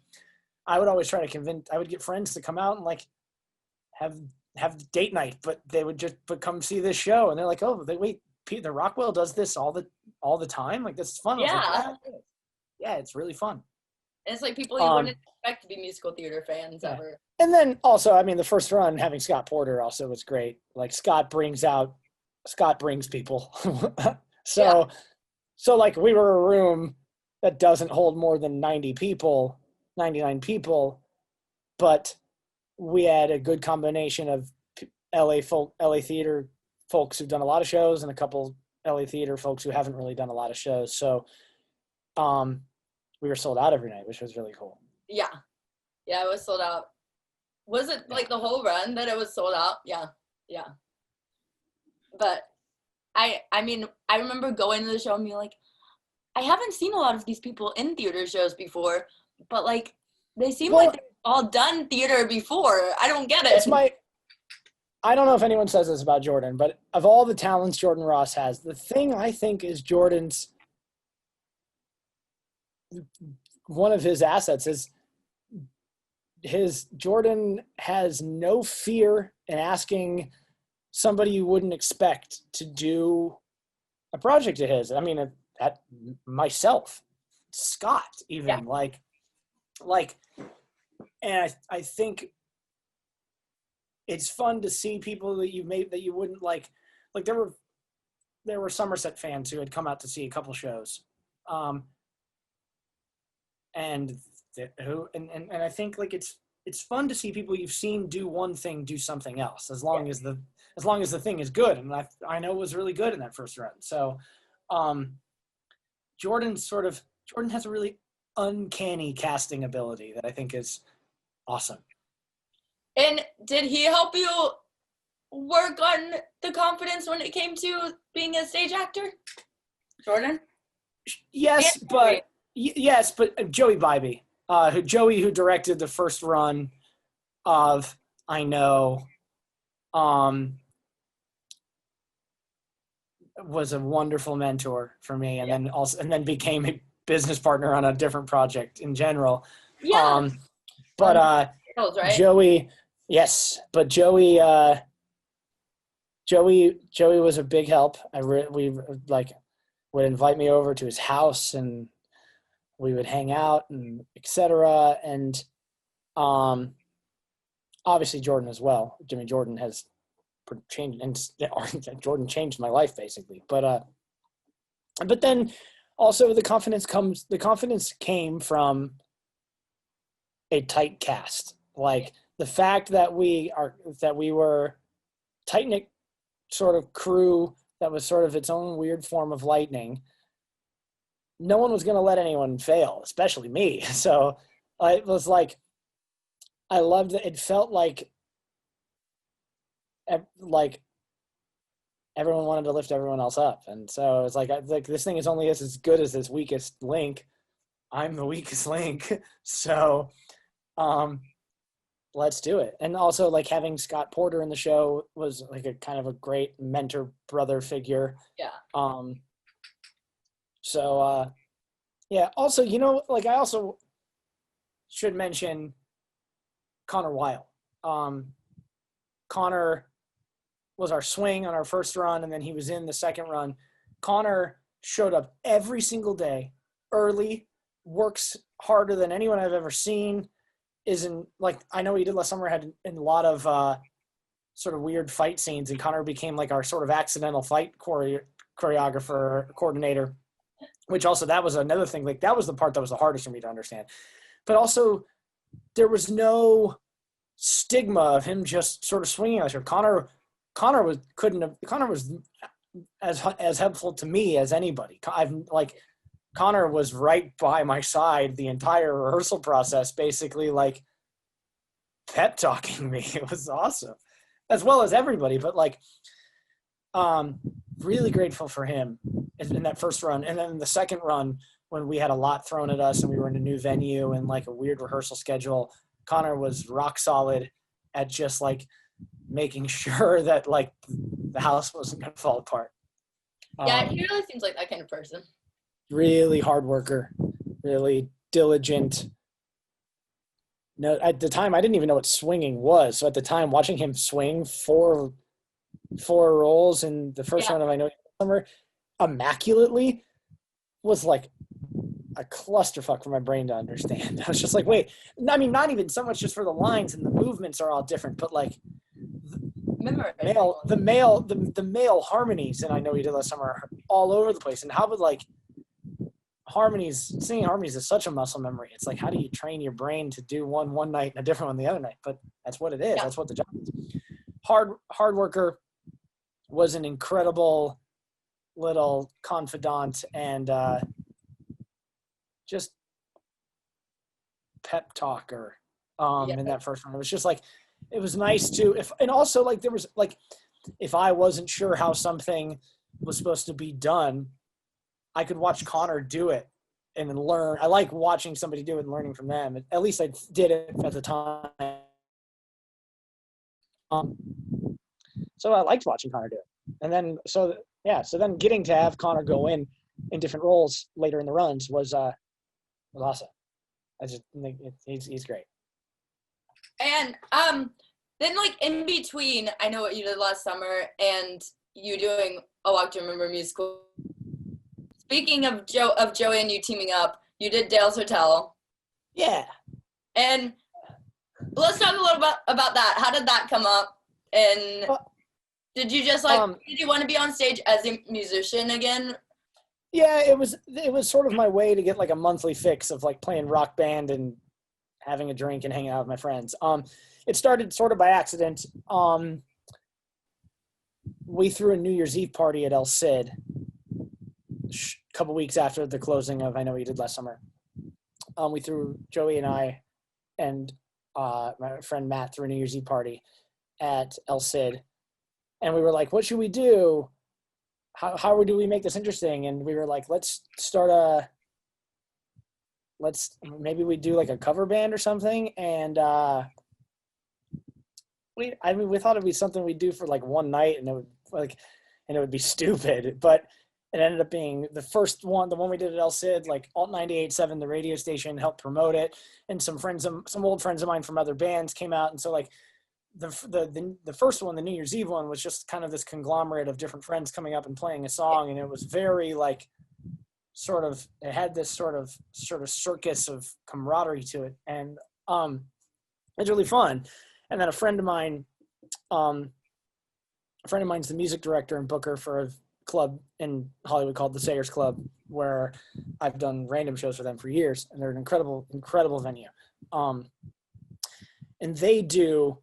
I would always try to I would get friends to come out and like have date night, but they would just come see this show, and they're like, "Oh, the Rockwell does this all the time. Like, this is fun." Yeah. Like, yeah, it's really fun. And it's like people you wouldn't expect to be musical theater fans ever. And then also, I mean, the first run having Scott Porter also was great. Like Scott brings people. So like we were a room that doesn't hold more than 99 people, but we had a good combination of LA theater folks who've done a lot of shows and a couple LA theater folks who haven't really done a lot of shows. So we were sold out every night, which was really cool. Yeah, it was sold out. Was it like the whole run that it was sold out? Yeah. But I mean, I remember going to the show and being like, I haven't seen a lot of these people in theater shows before, but like they seem like they've all done theater before. I don't get it. I don't know if anyone says this about Jordan, but of all the talents Jordan Ross has, the thing I think is one of his assets is Jordan has no fear in asking somebody you wouldn't expect to do a project of his. I mean, at myself, Scott, even like, and I think it's fun to see people that you made that you wouldn't like there were Somerset fans who had come out to see a couple shows. And I think like it's fun to see people you've seen do one thing, do something else, as long as the thing is good. And I know it was really good in that first run. So Jordan has a really uncanny casting ability that I think is awesome. And did he help you work on the confidence when it came to being a stage actor, Jordan? Yes, but Joey Bybee, who directed the first run of I Know, was a wonderful mentor for me, and then became a business partner on a different project in general. Yeah. Right? Joey, yes, but Joey was a big help. We would invite me over to his house and we would hang out and etc. And obviously Jordan as well. Jimmy Jordan has changed, and Jordan changed my life basically. But then also the confidence came from a tight cast. Like the fact that we were tight-knit sort of crew that was sort of its own weird form of lightning. No one was going to let anyone fail, especially me. So it was like, I loved it. It felt like everyone wanted to lift everyone else up. And so it's like this thing is only as good as its weakest link. I'm the weakest link. So let's do it. And also like having Scott Porter in the show was like a kind of a great mentor brother figure. Yeah. Also, I also should mention Connor Weil. Connor was our swing on our first run, and then he was in the second run. Connor showed up every single day, early, works harder than anyone I've ever seen. I know he did last summer, had in a lot of sort of weird fight scenes, and Connor became like our sort of accidental fight choreographer, coordinator, which also that was another thing. Like that was the part that was the hardest for me to understand. But also there was no stigma of him just sort of swinging on us. Connor was as helpful to me as anybody. Connor was right by my side the entire rehearsal process, basically like pep talking me. It was awesome, as well as everybody. But really grateful for him in that first run. And then the second run, when we had a lot thrown at us and we were in a new venue and like a weird rehearsal schedule, Connor was rock solid at just like making sure that like the house wasn't going to fall apart. Yeah, he really seems like that kind of person. Really hard worker, really diligent. No, at the time I didn't even know what swinging was. So at the time, watching him swing four rolls in the first round of I Know Summer immaculately was like a clusterfuck for my brain to understand. I was just like, wait, I mean, not even so much just for the lines and the movements are all different, but like the male harmonies, and I Know You Did Last Summer, are all over the place. And how would like singing harmonies is such a muscle memory. It's like, how do you train your brain to do one night and a different one the other night? But that's what it is. Yeah. That's what the job is. Hard worker, was an incredible little confidant, and just pep talker in that first one. It was just like, it was nice to, and also like there was like, if I wasn't sure how something was supposed to be done, I could watch Connor do it and then learn. I like watching somebody do it and learning from them. At least I did it at the time. So I liked watching Connor do it. And then, so then getting to have Connor go in different roles later in the runs was awesome. I just think he's great. And then like in between, I know what you did last summer and you doing A Walk to Remember musical. Speaking of Joey and you teaming up, you did Dale's Hotel. Yeah. And let's talk a little bit about that. How did that come up? And did you just did you want to be on stage as a musician again? Yeah, it was sort of my way to get like a monthly fix of like playing rock band and having a drink and hanging out with my friends. It started sort of by accident. We threw a New Year's Eve party at El Cid a couple weeks after the closing of I Know What You Did Last Summer. We threw, Joey and I and my friend Matt threw a New Year's Eve party at El Cid. And we were like, what should we do? How do we make this interesting? And we were like, maybe we do like a cover band or something. And we thought it'd be something we'd do for like one night and it would be stupid, but it ended up being the first one, the one we did at El Cid, like Alt 98.7, the radio station, helped promote it. And some old friends of mine from other bands came out. And so like the first one, the New Year's Eve one, was just kind of this conglomerate of different friends coming up and playing a song. And it was very like, it had this sort of circus of camaraderie to it. And it's really fun. And then a friend of mine's the music director and booker for a club in Hollywood called the Sayers Club, where I've done random shows for them for years. And they're an incredible, incredible venue. And they do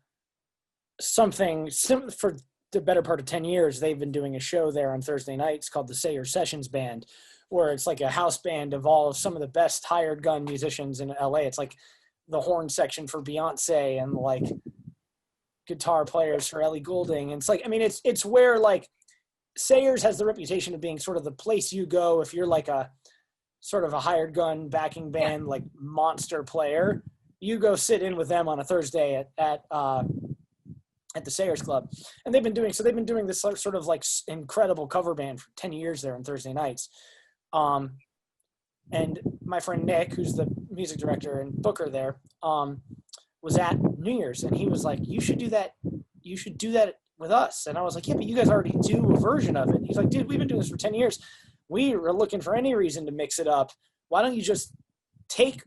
something for the better part of 10 years. They've been doing a show there on Thursday nights called the Sayers Sessions Band, where it's like a house band of some of the best hired gun musicians in LA. It's like the horn section for Beyonce and like guitar players for Ellie Goulding. And it's like, I mean, it's where like Sayers has the reputation of being sort of the place you go if you're like a sort of a hired gun backing band, like monster player. You go sit in with them on a Thursday at the Sayers Club. And they've been doing this sort of like incredible cover band for 10 years there on Thursday nights. And my friend Nick, who's the music director and booker there, was at New Year's, and he was like, you should do that with us. And I was like, yeah, but you guys already do a version of it. He's like, dude, we've been doing this for 10 years. We are looking for any reason to mix it up. Why don't you just take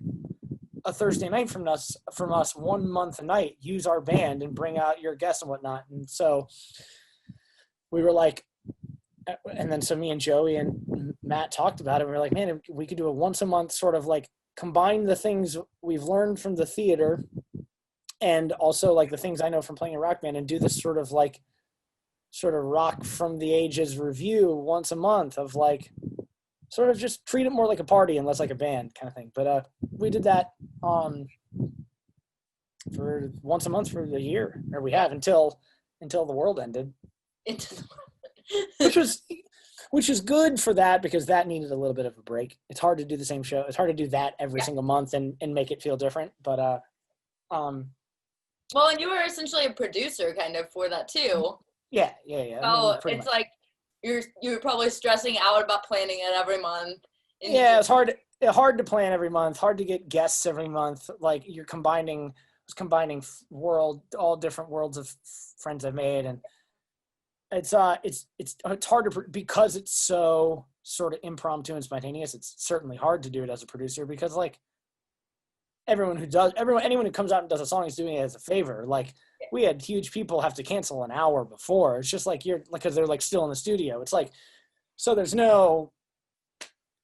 a Thursday night from us 1 month a night, use our band and bring out your guests and whatnot. And so we were like, and then so me and Joey and Matt talked about it. We were like, man, we could do a once a month sort of like combine the things we've learned from the theater and also like the things I know from playing a rock band and do this sort of rock from the ages review once a month of like, sort of just treat it more like a party and less like a band kind of thing. But we did that for once a month for the year, or we have until the world ended. Which is good for that, because that needed a little bit of a break. It's hard to do the same show. It's hard to do that every single month and make it feel different. But well, and you were essentially a producer kind of for that too. Yeah. So it's like you're probably stressing out about planning it every month. Yeah, it's hard to plan every month, hard to get guests every month. Like you're combining all different worlds of friends I've made, and it's hard to, because it's so sort of impromptu and spontaneous. It's certainly hard to do it as a producer, because like anyone who comes out and does a song is doing it as a favor. Like we had huge people have to cancel an hour before. It's just like because they're like still in the studio. It's like, so there's no,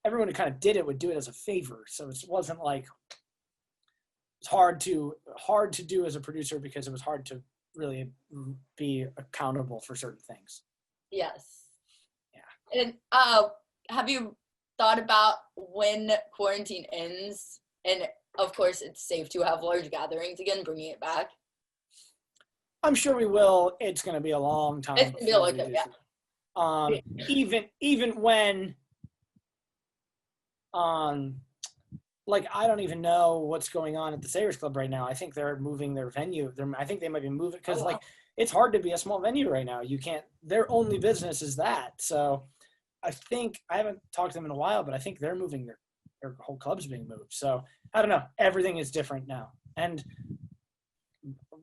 everyone who kind of did it would do it as a favor. So it wasn't like, it's hard to do as a producer, because it was hard to really be accountable for certain things. Yes. Yeah. And have you thought about when quarantine ends and of course, it's safe to have large gatherings again, bringing it back. I'm sure we will. It's going to be a long time. It's going to be like that, yeah. Even when, like, I don't even know what's going on at the Sayers Club right now. I think they're moving their venue. I think they might be moving because, like, it's hard to be a small venue right now. You can't. Their only business is that. So, I think I haven't talked to them in a while, but I think they're moving their whole club's being moved. So I don't know. Everything is different now, and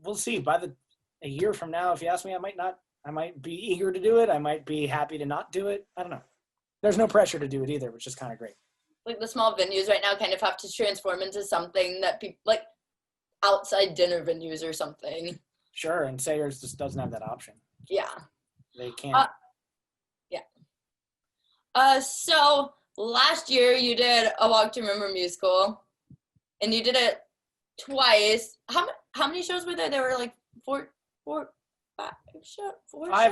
we'll see. A year from now, if you ask me, I might be eager to do it. I might be happy to not do it. I don't know. There's no pressure to do it either, which is kind of great. Like the small venues right now kind of have to transform into something that people like outside dinner venues or something. Sure, and Sayers just doesn't have that option. Yeah. They can't. Yeah. So last year you did a Walk to Remember musical, and you did it twice. How many shows were there? There were like five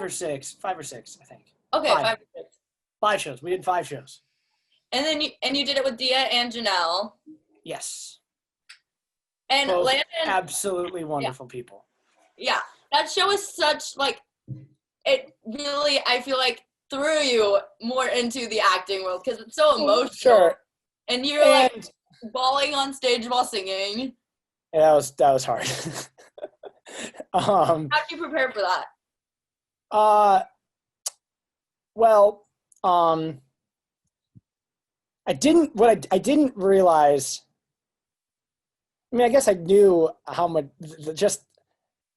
or six, I think. Okay, 5 or 6. 5 shows. We did 5 shows. And then you did it with Dia and Janel. Yes. And both Landon, absolutely wonderful people. Yeah, that show is such like it really. I feel like threw you more into the acting world because it's so emotional. Sure. And you're like bawling on stage while singing. Yeah, that was hard. How did you prepare for that? I didn't realize. I mean, I guess I knew how much just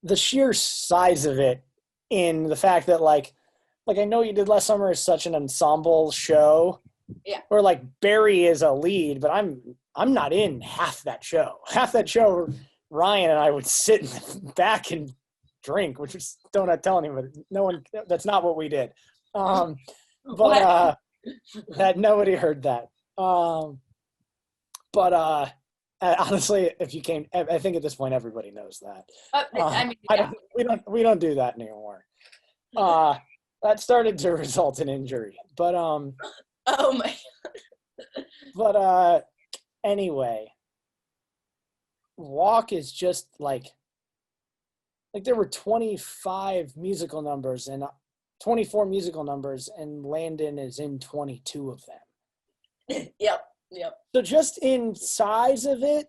the sheer size of it in the fact that like I know you did Last Summer is such an ensemble show. Yeah. Where like Barry is a lead, but I'm not in half that show. Half that show, Ryan and I would sit in the back and drink, which is don't tell anyone. No one. That's not what we did. That nobody heard that. Honestly, if you came, I think at this point everybody knows that. We don't do that anymore. That started to result in injury, but oh my. But anyway, Walk is just like there were 25 musical numbers and 24 musical numbers, and Landon is in 22 of them. Yep. So just in size of it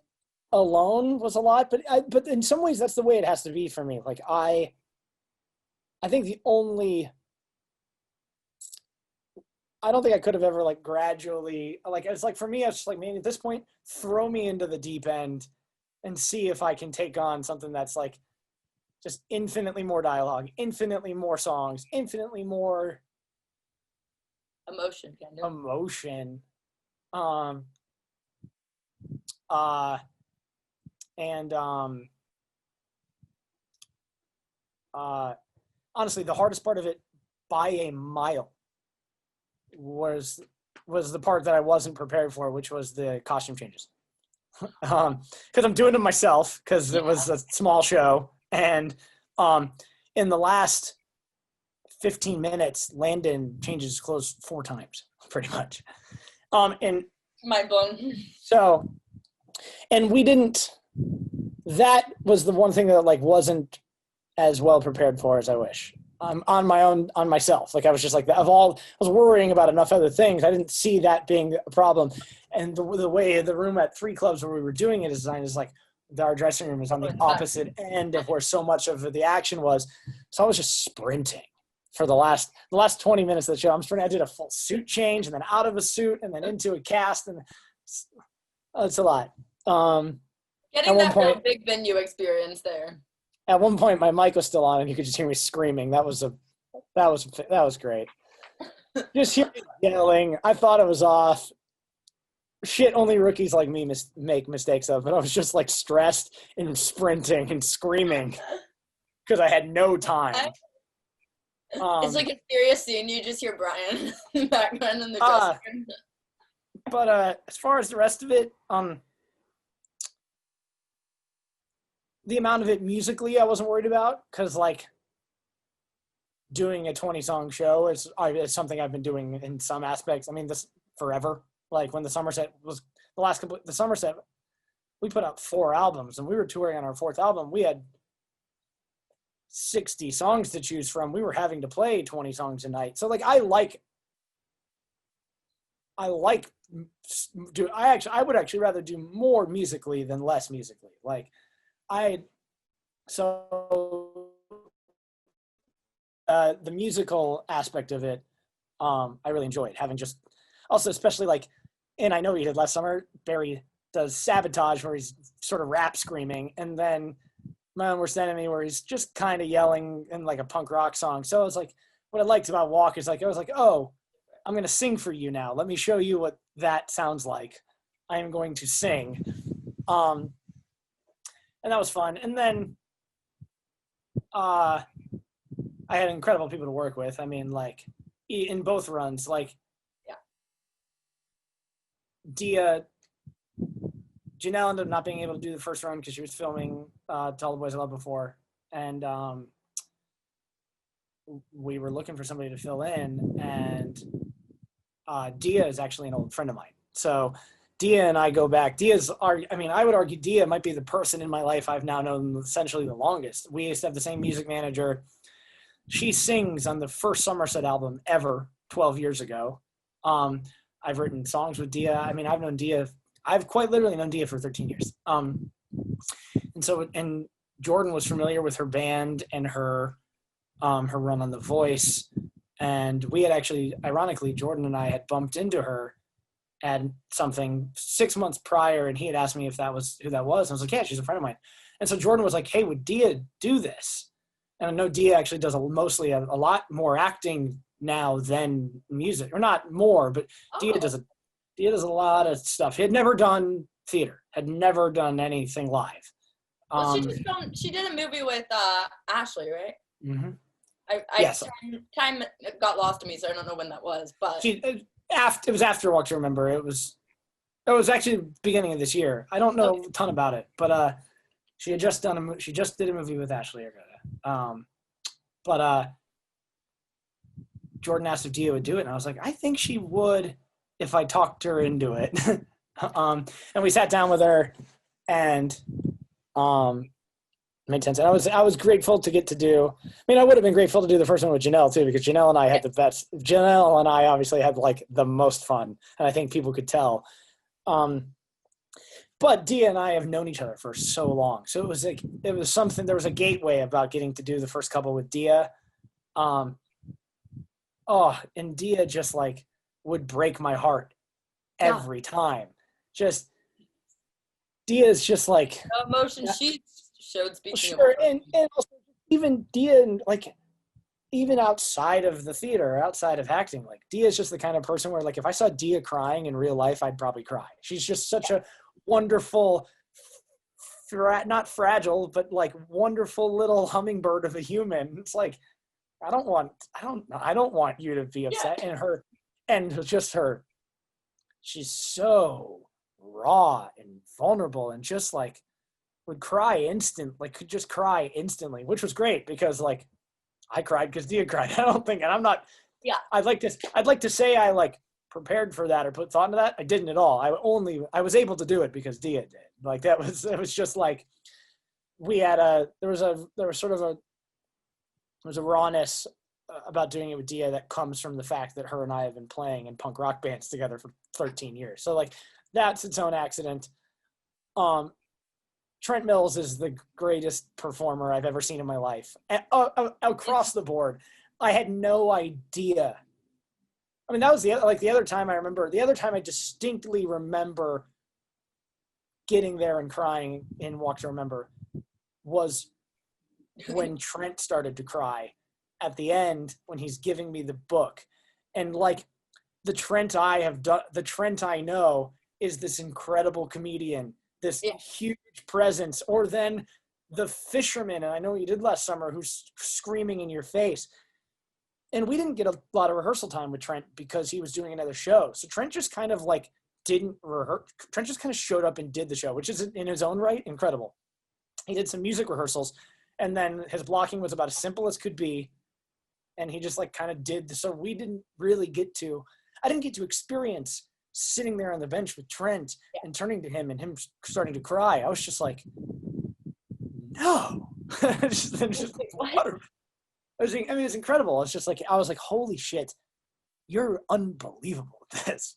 alone was a lot, but in some ways that's the way it has to be for me. Like I think I don't think I could have ever like gradually like it's like for me I was just like, man, at this point throw me into the deep end and see if I can take on something that's like just infinitely more dialogue, infinitely more songs, infinitely more emotion. Honestly, the hardest part of it by a mile was the part that I wasn't prepared for, which was the costume changes. Because I'm doing them myself because it was a small show, and in the last 15 minutes, Landon changes his clothes 4 times, pretty much. And mind blown. So, and we didn't. That was the one thing that like wasn't as well prepared for as I wish. On myself. Like I was just like I was worrying about enough other things. I didn't see that being a problem. And the way the room at 3 clubs where we were doing it is designed is like our dressing room is on the opposite end of where so much of the action was. So I was just sprinting for the last 20 minutes of the show. I'm sprinting. I did a full suit change and then out of a suit and then into a cast, and it's a lot. Getting that real big venue experience there. At one point, my mic was still on, and you could just hear me screaming. That was great. Just hearing yelling. I thought it was off. Shit, only rookies like me make mistakes of. But I was just like stressed and sprinting and screaming because I had no time. It's like a serious scene. You just hear Brian in the background in the dressing room. But as far as the rest of it, the amount of it musically I wasn't worried about because like doing a 20-song show is something I've been doing in some aspects. I mean, this forever. Like when the Somerset was the Somerset we put out 4 albums, and we were touring on our 4th album. We had 60 songs to choose from. We were having to play 20 songs a night. So like, I would actually rather do more musically than less musically. Like the musical aspect of it, I really enjoyed having just also, especially like, and I know he did last summer, Barry does Sabotage where he's sort of rap screaming, and then My Own Worst Enemy where he's just kind of yelling in like a punk rock song. So it's like, what I liked about Walk is like, I was like, oh, I'm going to sing for you now. Let me show you what that sounds like. I am going to sing. And that was fun. And then I had incredible people to work with. I mean, like in both runs, like Dia, Janel ended up not being able to do the first run because she was filming To All the Boys I Loved Before. And we were looking for somebody to fill in, and Dia is actually an old friend of mine. So Dia and I go back. I would argue Dia might be the person in my life I've now known essentially the longest. We used to have the same music manager. She sings on the first Somerset album ever 12 years ago. I've written songs with Dia. I mean, I've quite literally known Dia for 13 years. And Jordan was familiar with her band and her run on The Voice. And we had actually, ironically, Jordan and I had bumped into her at something 6 months prior, and he had asked me if that was who that was. And I was like, yeah, she's a friend of mine. And so Jordan was like, hey, would Dia do this? And I know Dia actually does a lot more acting now than music, or not more, but Dia does a lot of stuff. He had never done theater, had never done anything live. Well, she did a movie with Ashley, right? Mm-hmm. Yes. Time got lost to me, so I don't know when that was. But it was after Walk to Remember. It was actually the beginning of this year. I don't know a ton about it, but she had just she just did a movie with Ashley Argota. But Jordan asked if Dia would do it, and I was like, I think she would if I talked her into it. And we sat down with her, and made sense. And I was grateful to get to do. I mean, I would have been grateful to do the first one with Janel too, because Janel and I had the best. Janel and I obviously had like the most fun, and I think people could tell. But Dia and I have known each other for so long, so it was something. There was a gateway about getting to do the first couple with Dia. And Dia just like would break my heart every time. Just Dia is just like the emotion she showed. Speaking sure, and also even Dia, like even outside of the theater, outside of acting, like Dia is just the kind of person where like if I saw Dia crying in real life, I'd probably cry. She's just such a wonderful, not fragile, but like wonderful little hummingbird of a human. It's like I don't want you to be upset. And just her, she's so raw and vulnerable, and just like would could just cry instantly, which was great because like I cried because Dia cried. I'd like to say I like prepared for that or put thought into that. I didn't at all. I was able to do it because Dia did. Like it was just like there was a rawness about doing it with Dia that comes from the fact that her and I have been playing in punk rock bands together for 13 years. So like that's its own accident. Trent Mills is the greatest performer I've ever seen in my life. Across the board. I had no idea. I mean, that was the other time I distinctly remember getting there and crying in Walk to Remember was when Trent started to cry at the end when he's giving me the book. And like the Trent I know is this incredible comedian, this huge presence, or then the fisherman, and I know what you did last summer, who's screaming in your face. And we didn't get a lot of rehearsal time with Trent because he was doing another show. So Trent just kind of like didn't rehearse. Trent just kind of showed up and did the show, which is in his own right incredible. He did some music rehearsals, and then his blocking was about as simple as could be. And he just like kind of did. So I didn't get to experience sitting there on the bench with Trent and turning to him and him starting to cry, I was just like, no. just like, what? It's incredible. It's just like, I was like, holy shit, you're unbelievable at this.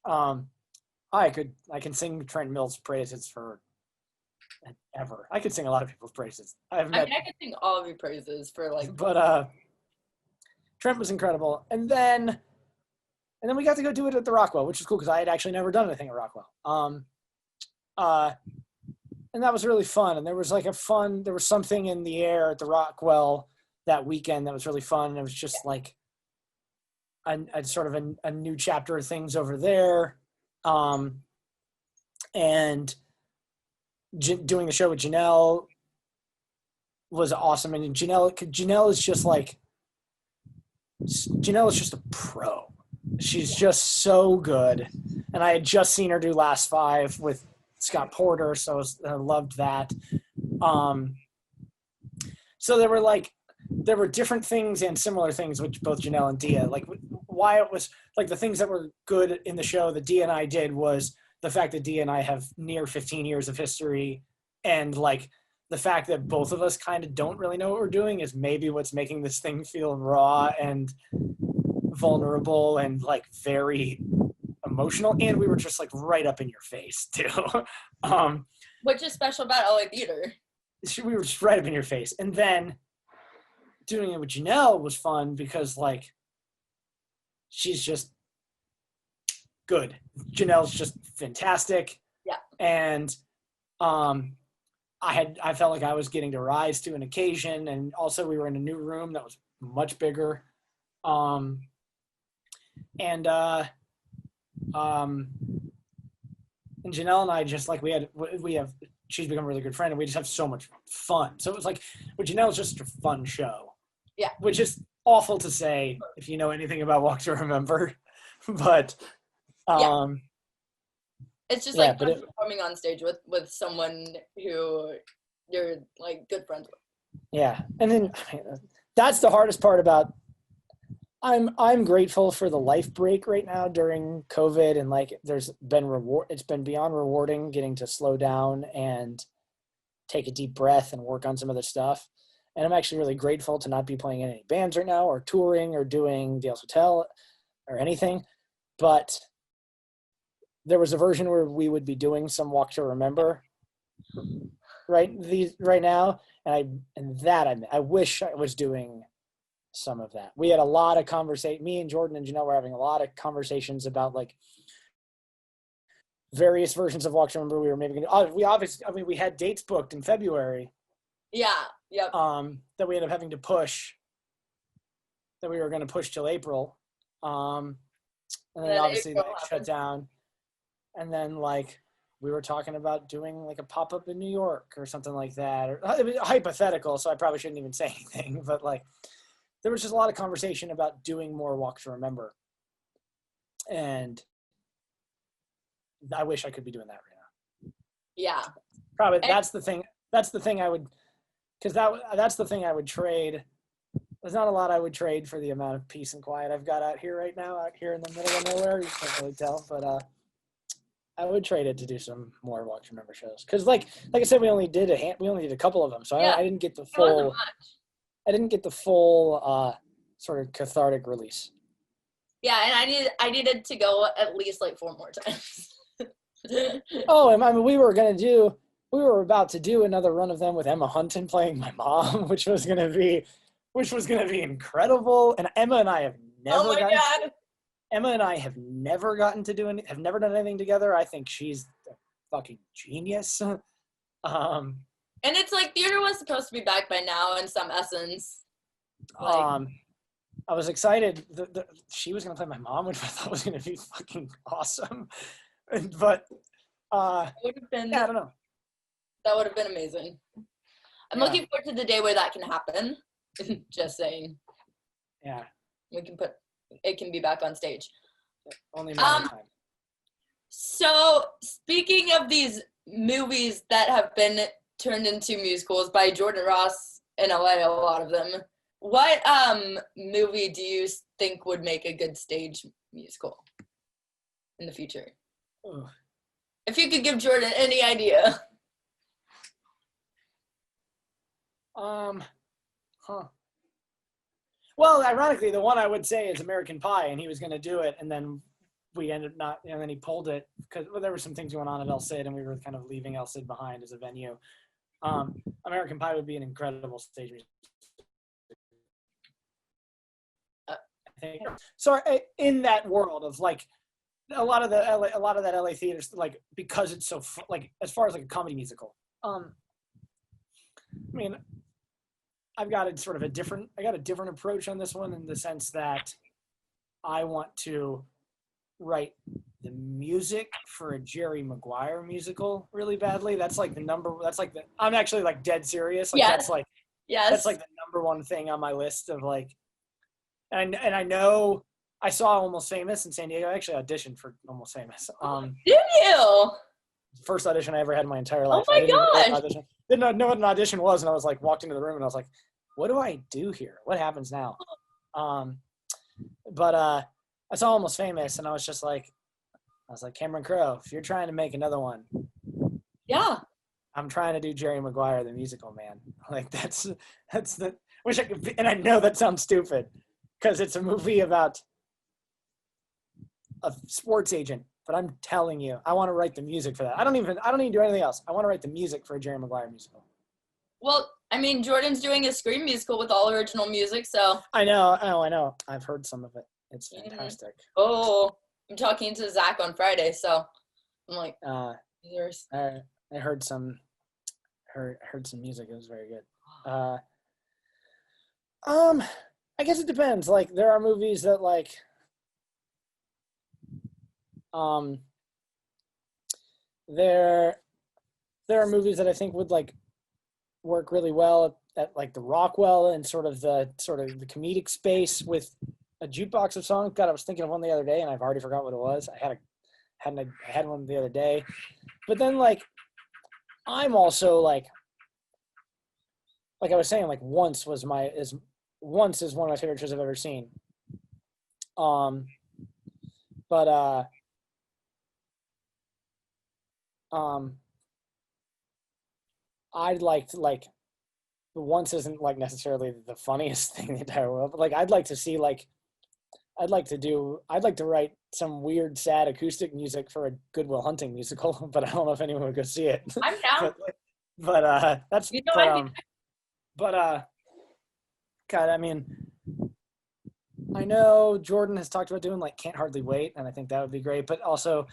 I can sing Trent Mills' praises for ever. I could sing a lot of people's praises. I could sing all of your praises for like. But Trent was incredible, and then we got to go do it at the Rockwell, which is cool because I had actually never done anything at Rockwell. And that was really fun. And there was something in the air at the Rockwell that weekend that was really fun. And it was just like a sort of a new chapter of things over there. And doing the show with Janel was awesome. And Janel is just a pro. She's just so good. And I had just seen her do Last Five with Scott Porter, so I loved that. So there were different things and similar things with both Janel and Dia. Like why it was like the things that were good in the show that Dia and I did was the fact that Dia and I have near 15 years of history, and like the fact that both of us kind of don't really know what we're doing is maybe what's making this thing feel raw and vulnerable and like very emotional. And we were just like right up in your face too. Which is special about LA theater. We were just right up in your face. And then doing it with Janel was fun because like she's just good. Janel's just fantastic. Yeah. And I felt like I was getting to rise to an occasion, and also we were in a new room that was much bigger. And Janel and I just like she's become a really good friend, and we just have so much fun. So it was like with Janel, it's just a fun show. Yeah. Which is awful to say if you know anything about Walk to Remember, but it's just like performing on stage with someone who you're like good friends with. Yeah. And then that's the hardest part about I'm grateful for the life break right now during COVID, and like there's been it's been beyond rewarding getting to slow down and take a deep breath and work on some other stuff. And I'm actually really grateful to not be playing in any bands right now or touring or doing Dale's Hotel or anything. But there was a version where we would be doing some Walk to Remember right now. And I wish I was doing some of that. We had a lot of conversation. Me and Jordan and Janel were having a lot of conversations about like various versions of Walk to Remember. We were maybe going to, we had dates booked in February. Yeah. Yep. That we ended up having to push, that we were going to push till April. And then obviously that shut down. And then like we were talking about doing like a pop-up in New York or something like that. Or it was hypothetical, so I probably shouldn't even say anything, but like there was just a lot of conversation about doing more Walk to Remember. And I wish I could be doing that right now. Yeah. Probably that's the thing I would, because that's the thing I would trade. There's not a lot I would trade for the amount of peace and quiet I've got out here right now, out here in the middle of nowhere. You can't really tell, but I would trade it to do some more Walk to Remember shows. Because like I said, we only did a couple of them, so I didn't get the full. I didn't get the full sort of cathartic release. Yeah, and I needed to go at least like 4 more times. Oh, and I mean, we were about to do another run of them with Emma Hunton playing my mom, which was gonna be incredible. And Emma and I have never gotten to do have never done anything together. I think she's a fucking genius. And it's like theater was supposed to be back by now in some essence. I was excited. She was gonna play my mom, which I thought was gonna be fucking awesome. But would have been. Yeah, I don't know. That would have been amazing. I'm looking forward to the day where that can happen. Just saying. Yeah. It can be back on stage. Only time. So speaking of these movies that have been turned into musicals by Jordan Ross in LA, a lot of them. What movie do you think would make a good stage musical? in the future? Ugh. If you could give Jordan any idea. Well, ironically, the one I would say is American Pie, and he was going to do it, and then we ended not, and then he pulled it because there were some things going on at El Cid, and we were kind of leaving El Cid behind as a venue. American Pie would be an incredible stage music. I think. So in that world of like a lot of that LA theaters, like because it's so like as far as like a comedy musical. I mean, I got a different approach on this one in the sense that I want to write the music for a Jerry Maguire musical really badly. I'm actually like dead serious. Like that's like the number one thing on my list of like, and I know I saw Almost Famous in San Diego. I actually auditioned for Almost Famous. Did you? First audition I ever had in my entire life. Oh my gosh. Didn't know what an audition was, and I was like walked into the room and I was like, what do I do here? What happens now? But I saw Almost Famous and I was like, Cameron Crowe, if you're trying to make another one, yeah, I'm trying to do Jerry Maguire the musical, man. Like that's the wish I could be, and I know that sounds stupid because it's a movie about a sports agent, but I'm telling you, I want to write the music for that. I don't even do anything else. I want to write the music for a Jerry Maguire musical. Well, I mean, Jordan's doing a Scream musical with all original music, so. I know. I've heard some of it. It's fantastic. Oh, I'm talking to Zach on Friday, so I'm like, yours. I heard some music. It was very good. I guess it depends. Like there are movies that like, there are movies that I think would like work really well at like the Rockwell and sort of the comedic space with a jukebox of songs. God, I was thinking of one the other day and I've already forgot what it was. I had one the other day, but then like I'm also like I was saying, like Once is one of my favorite shows I've ever seen. I'd like to like Once isn't like necessarily the funniest thing in the entire world, but like I'd like to write some weird sad acoustic music for a Good Will Hunting musical, but I don't know if anyone would go see it. I'm down. but that's God, I mean, I know Jordan has talked about doing like Can't Hardly Wait, and I think that would be great, but also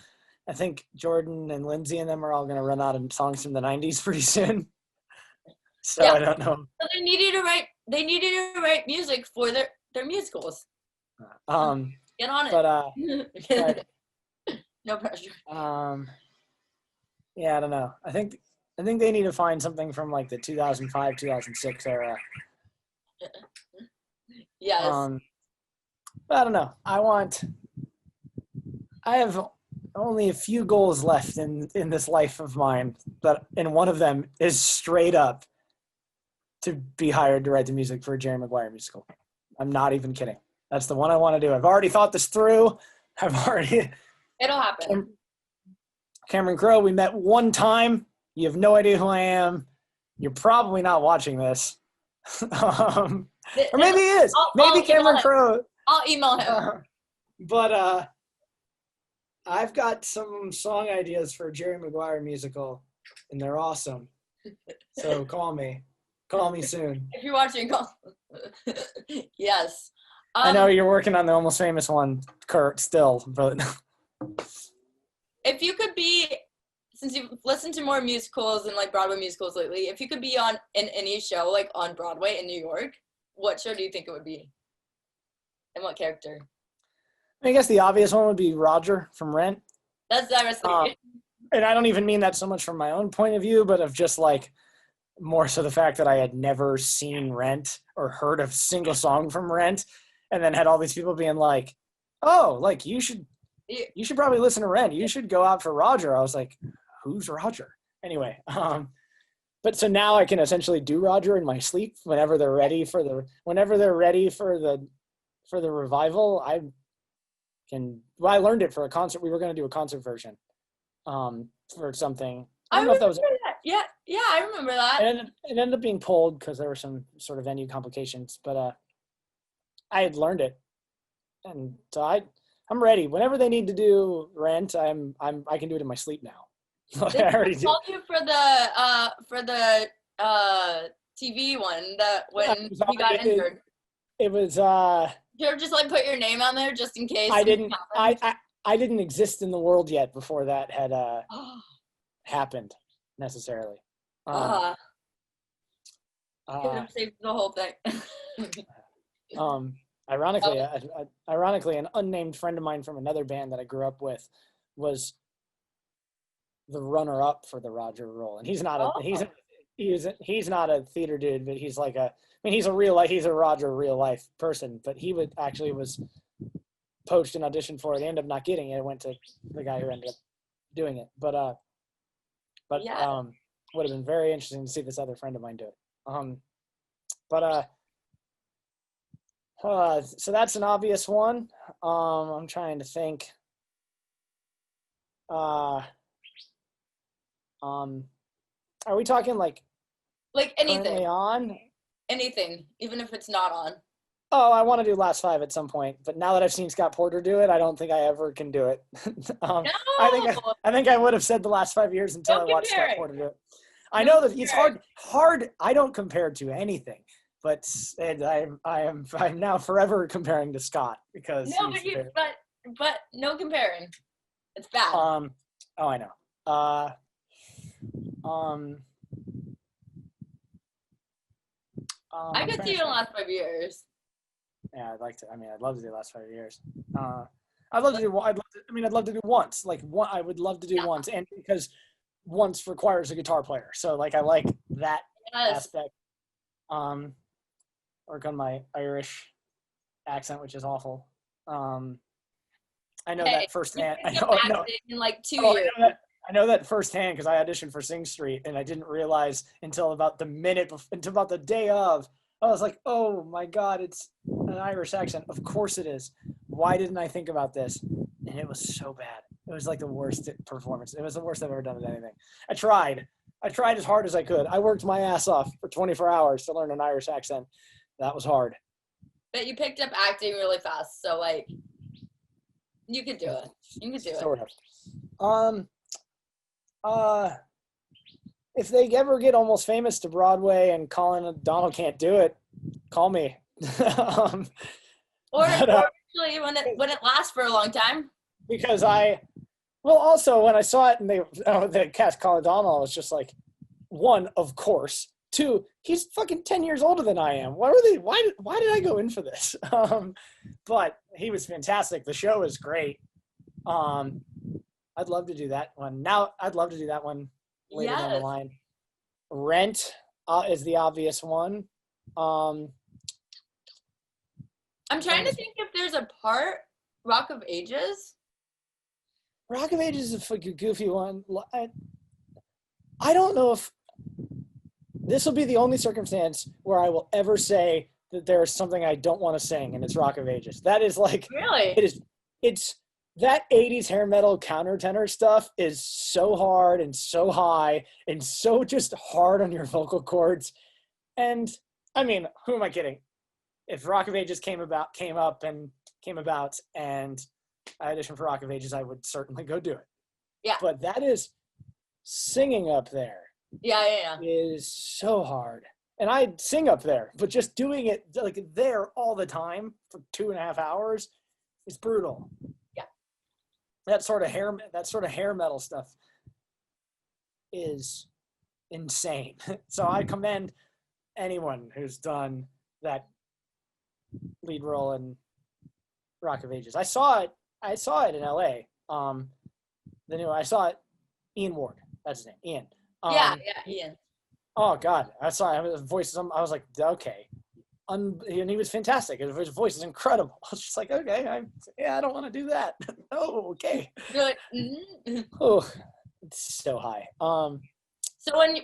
I think Jordan and Lindsay and them are all going to run out of songs from the 90s pretty soon. So yeah. I don't know. So they needed to write music for their musicals. Get on it. But no pressure. Yeah, I don't know. I think they need to find something from like the 2005, 2006 era. Yes. But I don't know. I have only a few goals left in this life of mine, and one of them is straight up to be hired to write the music for a Jerry Maguire musical. I'm not even kidding. That's the one I want to do. I've already thought this through. It'll happen. Cameron Crowe, we met one time. You have no idea who I am. You're probably not watching this. Or maybe he is. Maybe Cameron Crowe. I'll email him. But I've got some song ideas for a Jerry Maguire musical, and they're awesome. So call me. Call me soon. If you're watching, call. Yes. I know you're working on the Almost Famous one, Kurt, still, but. If you could be, since you've listened to more musicals and like Broadway musicals lately, if you could be in any show like on Broadway in New York, what show do you think it would be? And what character? I guess the obvious one would be Roger from Rent. That's what I was thinking. And I don't even mean that so much from my own point of view, but of just like more so the fact that I had never seen Rent or heard a single song from Rent, and then had all these people being like, "Oh, like you should probably listen to Rent. You should go out for Roger." I was like, "Who's Roger?" Anyway, but so now I can essentially do Roger in my sleep whenever they're ready for the revival. well, I learned it for a concert. We were going to do a concert version for something. I don't know if remember that was that. Yeah, I remember that. It ended up being pulled because there were some sort of venue complications, but I had learned it, and so I'm ready. Whenever they need to do Rent, I can do it in my sleep now. They called you for the TV one that when you got injured. It was you ever just like put your name on there just in case? I didn't exist in the world yet before that had happened necessarily. Could have saved the whole thing. Ironically, an unnamed friend of mine from another band that I grew up with was the runner-up for the Roger role, and he's not a theater dude, but he's like he's a Roger real life person, but he was poached and auditioned for it. He ended up not getting it. It went to the guy who ended up doing it, but yeah. Would have been very interesting to see this other friend of mine do it. So that's an obvious one. I'm trying to think. Are we talking like anything on? Anything, even if it's not on. Oh, I want to do Last Five at some point, but now that I've seen Scott Porter do it, I don't think I ever can do it. No! I think I would have said the last 5 years until I watched Scott Porter do it. I know that it's hard. I don't compare to anything, but I'm now forever comparing to Scott because but no comparing. It's bad. Oh, I know. I could see you in the last 5 years. Yeah, I'd love to do the last 5 years. I'd love to do once. I would love to do once, and because once requires a guitar player, so I like that aspect. Work on my Irish accent, which is awful. I know that firsthand. In 2 years. I know that firsthand because I auditioned for Sing Street, and I didn't realize until about the day of. I was like, oh my God, it's an Irish accent. Of course it is. Why didn't I think about this? And it was so bad. It was like the worst performance. It was the worst I've ever done at anything. I tried as hard as I could. I worked my ass off for 24 hours to learn an Irish accent. That was hard. But you picked up acting really fast, so you could do it. You could do it. Sort of. If they ever get Almost Famous to Broadway and Colin O'Donnell can't do it, call me. Or actually when it lasts for a long time. Because also when I saw it and they cast Colin O'Donnell, I was just like, one, of course. Two, he's fucking 10 years older than I am. Why did I go in for this? But he was fantastic. The show is great. I'd love to do that one. Now I'd love to do that one later down the line. Rent is the obvious one. I'm trying to think if there's a part. Rock of Ages? Rock of Ages is a fucking goofy one. I don't know if this will be the only circumstance where I will ever say that there is something I don't want to sing, and it's Rock of Ages. That is really? It's that 80s hair metal countertenor stuff is so hard and so high and so just hard on your vocal cords. And I mean, who am I kidding? If Rock of Ages came about and I auditioned for Rock of Ages, I would certainly go do it. Yeah. But that is singing up there. Yeah. Is so hard. And I'd sing up there, but just doing it there all the time for 2.5 hours is brutal. That sort of hair metal stuff is insane. So I commend anyone who's done that lead role in Rock of Ages. I saw it in LA. I saw it. Ian Ward, that's his name. Ian. Ian. Oh God, I saw his voice. I was like, okay. And he was fantastic. His voice is incredible. I was just like, okay, I don't want to do that. Oh, okay. You're like, mm-hmm. Oh, it's so high. So when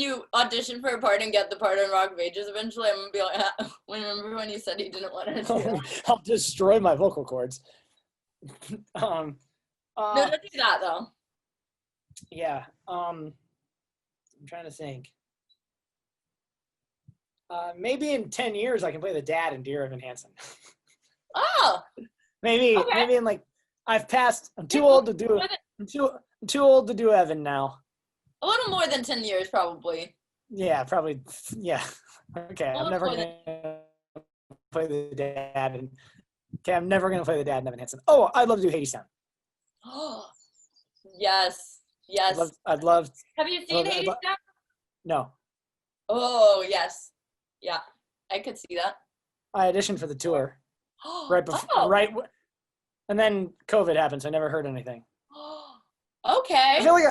you audition for a part and get the part in Rock of Ages, eventually I'm gonna be like, remember when you said you didn't want to do that? I'll destroy my vocal cords. No, don't do that though. Yeah. I'm trying to think. Maybe in 10 years I can play the dad in Dear Evan Hansen. Oh. Maybe in like I'm too old to do I'm too old to do Evan now. A little more than 10 years, probably. Yeah, probably. Yeah. Okay, I'm never gonna play the dad. I'm never gonna play the dad in Evan Hansen. Oh, I'd love to do Hades Town. Oh, yes. I'd love. Have you seen Hades Town? No. Oh, yes. Yeah, I could see that. I auditioned for the tour right before, and then COVID happened, so I never heard anything. Okay. I feel like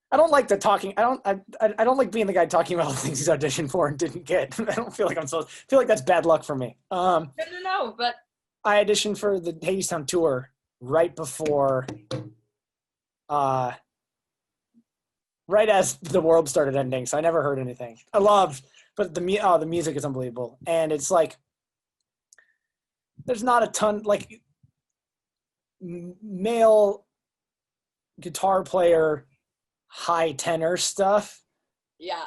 I don't like the talking. I don't like being the guy talking about all the things he's auditioned for and didn't get. I don't feel like I feel like that's bad luck for me. No, but I auditioned for the Hades Town tour right before, right as the world started ending. So I never heard anything. But the music is unbelievable, and it's like there's not a ton like male guitar player high tenor stuff. Yeah.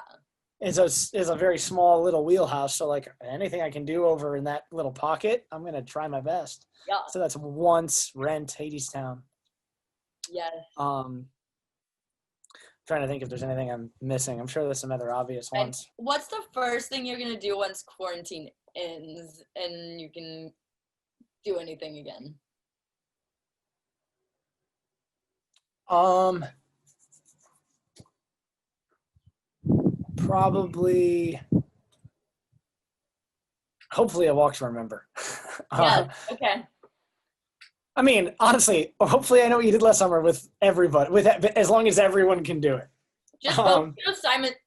Is a very small little wheelhouse. So like anything I can do over in that little pocket, I'm gonna try my best. Yeah. So that's Once, Rent, Hades Town. Yes. Trying to think if there's anything I'm missing. I'm sure there's some other obvious ones. What's the first thing you're gonna do once quarantine ends and you can do anything again? Probably, hopefully a Walk to Remember. Yeah, okay. I mean, honestly, hopefully I Know What You Did Last Summer with everybody, as long as everyone can do it. Just both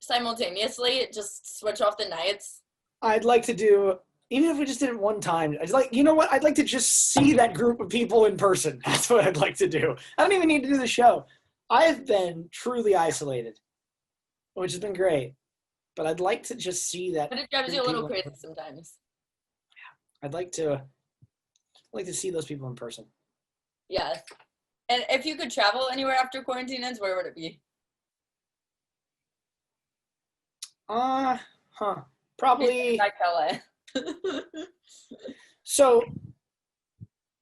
simultaneously, just switch off the nights. I'd like to do, even if we just did it one time, I'd like, you know what? I'd like to just see that group of people in person. That's what I'd like to do. I don't even need to do the show. I've been truly isolated, which has been great. But I'd like to just see that. But it drives you a little crazy sometimes. Yeah, I'd like to see those people in person. Yes. And if you could travel anywhere after quarantine ends, where would it be? Probably. Like LA. So,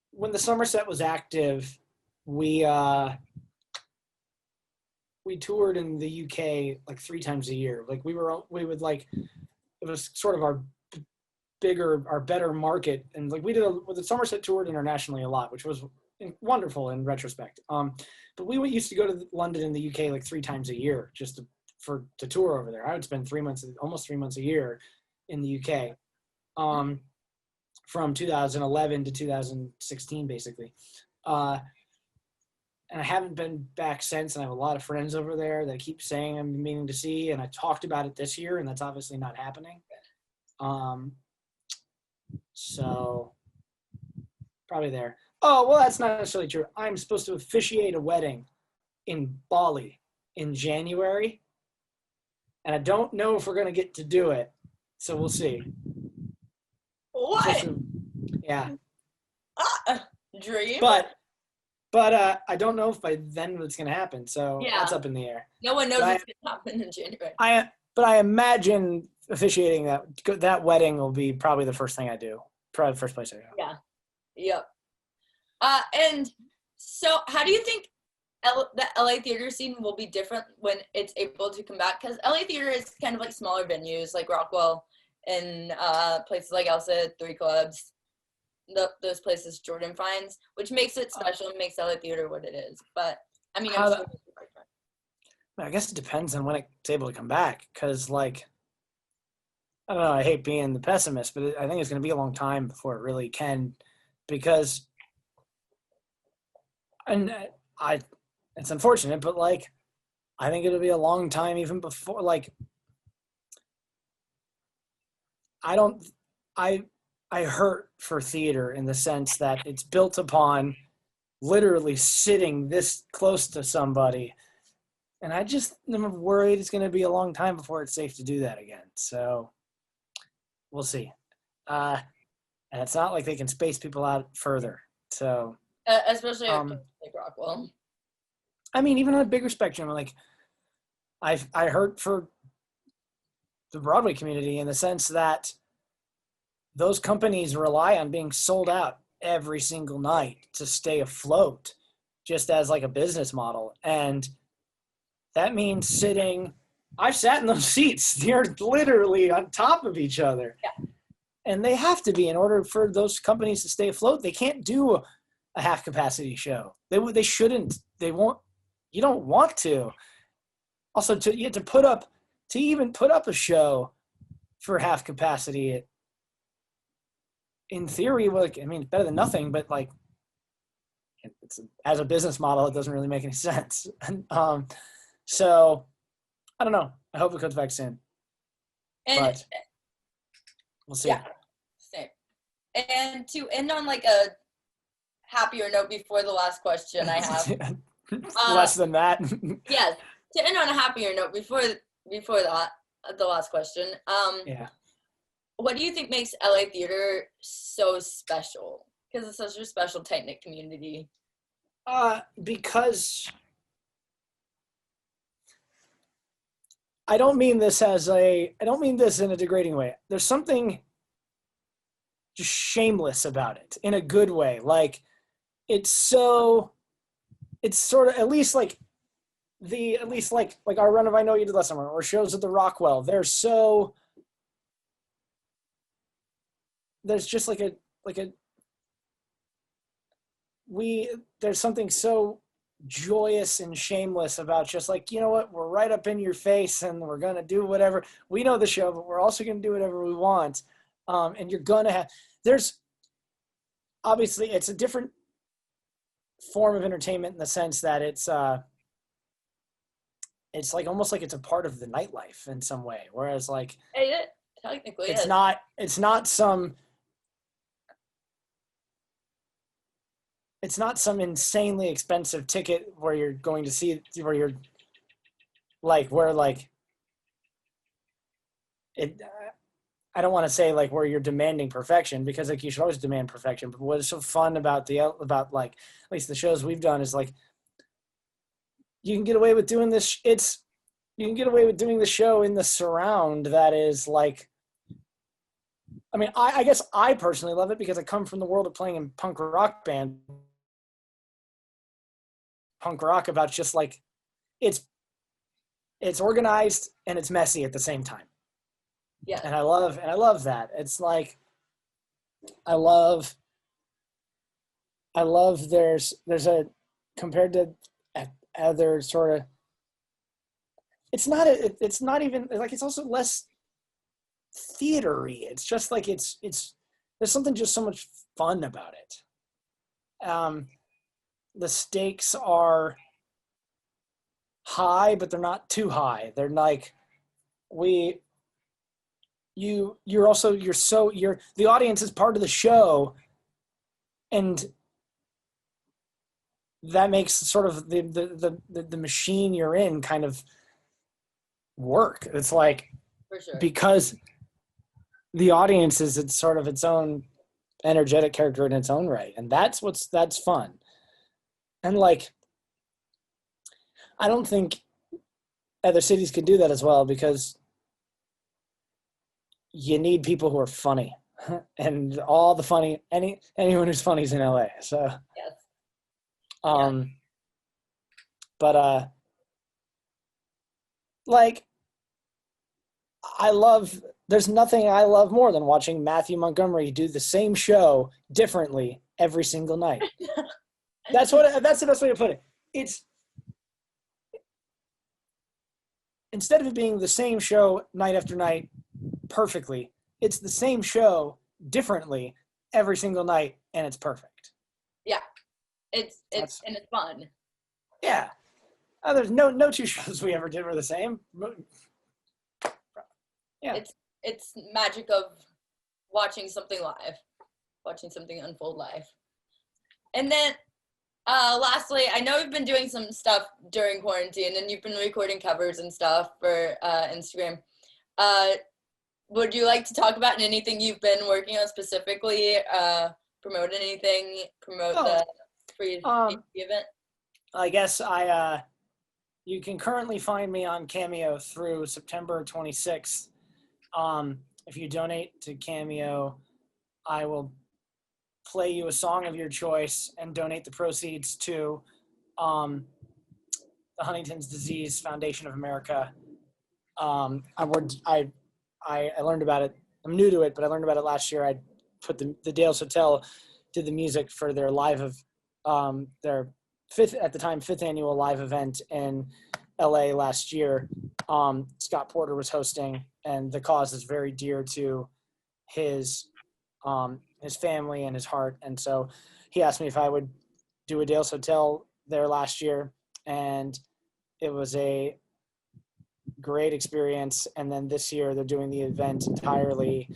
when the Somerset was active, we toured in the UK like 3 times a year. Like we would like, it was sort of our better market. And like the Somerset toured internationally a lot, which was wonderful in retrospect. But we used to go to London and the UK like 3 times a year just to tour over there. I would spend almost 3 months a year in the UK, from 2011 to 2016, basically. And I haven't been back since, and I have a lot of friends over there that keep saying I'm meaning to see, and I talked about it this year, and that's obviously not happening. So probably there. Oh, well, that's not necessarily true. I'm supposed to officiate a wedding in Bali in January, and I don't know if we're going to get to do it, so we'll see. What? Yeah. Dream? But I don't know if by then it's going to happen, so that's up in the air. No one knows what's going to happen in January. But I imagine officiating that wedding will be probably the first thing I do. Probably the first place I go. Yeah. Yep. And so how do you think the LA theater scene will be different when it's able to come back? Because LA theater is kind of like smaller venues like Rockwell and places like Elsa, 3 Clubs. Those places Jordan finds, which makes it special and makes LA theater what it is. But I mean, I guess it depends on when it's able to come back. Because like, I don't know. I hate being the pessimist, but I think it's going to be a long time before it really can. Because, it's unfortunate, but like, I think it'll be a long time even before. Like, I hurt for theater in the sense that it's built upon literally sitting this close to somebody. And I'm worried it's going to be a long time before it's safe to do that again. So we'll see. And it's not like they can space people out further. So Especially like Rockwell. I mean, even on a bigger spectrum, like I hurt for the Broadway community in the sense that those companies rely on being sold out every single night to stay afloat, just as like a business model. And that means I've sat in those seats. They're literally on top of each other. Yeah. And they have to be in order for those companies to stay afloat. They can't do a half capacity show. They shouldn't. They won't. You don't want to. Also, you have to even put up a show for half capacity. In theory, like, I mean, better than nothing, but like, as a business model, it doesn't really make any sense. So, I don't know. I hope it comes back soon. But we'll see. Yeah, same. And to end on like a happier note before the last question I have. Less than that. Yes. To end on a happier note before that, the last question. Yeah. What do you think makes LA theater so special? Because it's such a special, tight-knit community. Because I don't mean this in a degrading way. There's something just shameless about it in a good way. Like it's sort of, at least like our run of I Know You Did Last Summer or shows at the Rockwell. There's just there's something so joyous and shameless about just like, you know what, we're right up in your face and we're going to do whatever. We know the show, but we're also going to do whatever we want. And you're going to there's obviously, it's a different form of entertainment in the sense that it's like almost like it's a part of the nightlife in some way. Whereas like, technically it's not some insanely expensive ticket where you're going to see where you're like, where like it, I don't want to say like where you're demanding perfection, because like you should always demand perfection. But what is so fun about like at least the shows we've done is like you can get away with doing this. You can get away with doing the show in the surround that is like, I mean, I guess I personally love it because I come from the world of playing in punk rock band. Punk rock about just like it's organized and it's messy at the same time. Yeah. And I love that. It's like I love there's a compared to other sort of it's not even like, it's also less theater-y. It's just like it's there's something just so much fun about it. The stakes are high, but they're not too high. They're like the audience is part of the show, and that makes sort of the machine you're in kind of work. It's like, for sure, because the audience is it's sort of its own energetic character in its own right, and that's fun. And like, I don't think other cities can do that as well, because you need people who are funny, and all the funny, anyone who's funny is in LA. So, yes. But like, there's nothing I love more than watching Matthew Montgomery do the same show differently every single night. That's the best way to put it. It's, instead of it being the same show night after night perfectly, it's the same show differently every single night, and it's perfect. Yeah. It's fun. Yeah. There's no two shows we ever did were the same. Yeah. It's magic of watching something live, watching something unfold live. And then lastly, I know you've been doing some stuff during quarantine, and you've been recording covers and stuff for Instagram. Would you like to talk about anything you've been working on specifically? Promote anything? For for you to the event? I guess you can currently find me on Cameo through September 26th. If you donate to Cameo, I will play you a song of your choice and donate the proceeds to the Huntington's Disease Foundation of America. I learned about it. I'm new to it, but I learned about it last year. I put the Dale's Hotel did the music for their their fifth annual live event in LA last year. Scott Porter was hosting, and the cause is very dear to his family and his heart. And so he asked me if I would do a Dale's Hotel there last year, and it was a great experience. And then this year they're doing the event entirely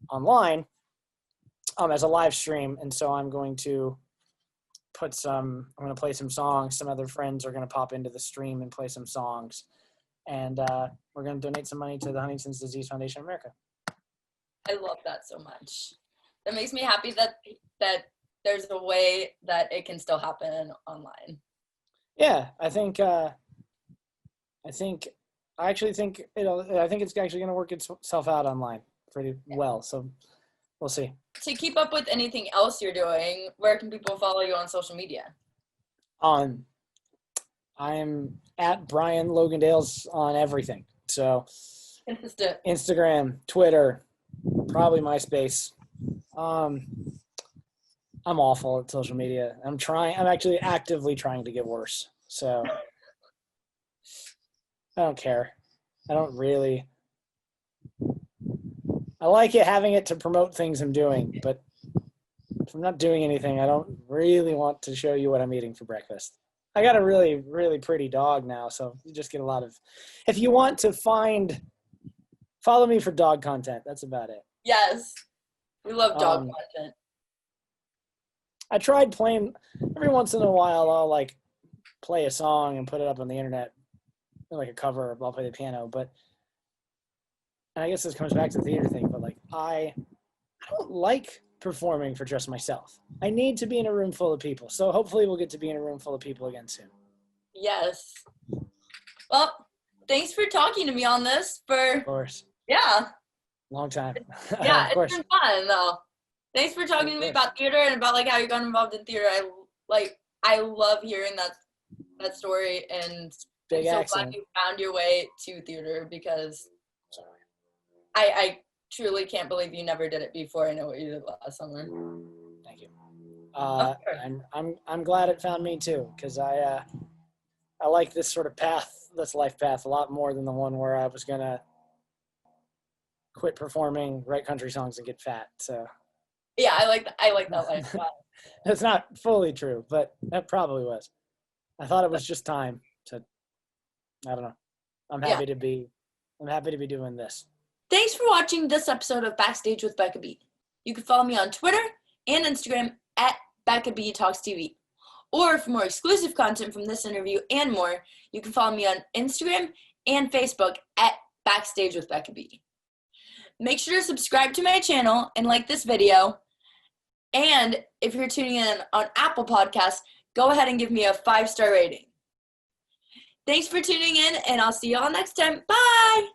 online as a live stream. And so I'm going to play some songs. Some other friends are going to pop into the stream and play some songs. And we're going to donate some money to the Huntington's Disease Foundation of America. I love that so much. That makes me happy that there's a way that it can still happen online. Yeah, I think it's actually going to work itself out online pretty well. So we'll see. To keep up with anything else you're doing, where can people follow you on social media? I am at Brian Logandales on everything. So Instagram, Twitter, probably MySpace. I'm awful at social media. I'm actually actively trying to get worse. So I don't care. I don't really. I like having it to promote things I'm doing, but if I'm not doing anything, I don't really want to show you what I'm eating for breakfast. I got a really, really pretty dog now, so you just get a lot of. If you want to follow me for dog content. That's about it. Yes, we love dog content. I tried playing every once in a while. I'll play a song and put it up on the internet, like a cover. I'll play the piano, but and I guess this comes back to the theater thing. But I don't like performing for just myself. I need to be in a room full of people. So hopefully we'll get to be in a room full of people again soon. Yes. Well, thanks for talking to me on this. Of course. Yeah. Long time. Yeah, it's been fun though. Thanks for talking to me about theater and about how you got involved in theater. I love hearing that story, and Big I'm so accent. glad you found your way to theater, because I truly can't believe you never did it before. I know what you did last summer. Thank you. I'm glad it found me too, because I like this sort of path, this life path, a lot more than the one where I was gonna quit performing, write country songs, and get fat. So yeah, I like that life. That's not fully true, but that probably was. I thought it was just time to. I don't know. I'm happy to be doing this. Thanks for watching this episode of Backstage with Becca B. You can follow me on Twitter and Instagram at Becca B Talks TV. Or for more exclusive content from this interview and more, you can follow me on Instagram and Facebook at Backstage with Becca B. Make sure to subscribe to my channel and like this video. And if you're tuning in on Apple Podcasts, go ahead and give me a 5-star rating. Thanks for tuning in, and I'll see you all next time. Bye!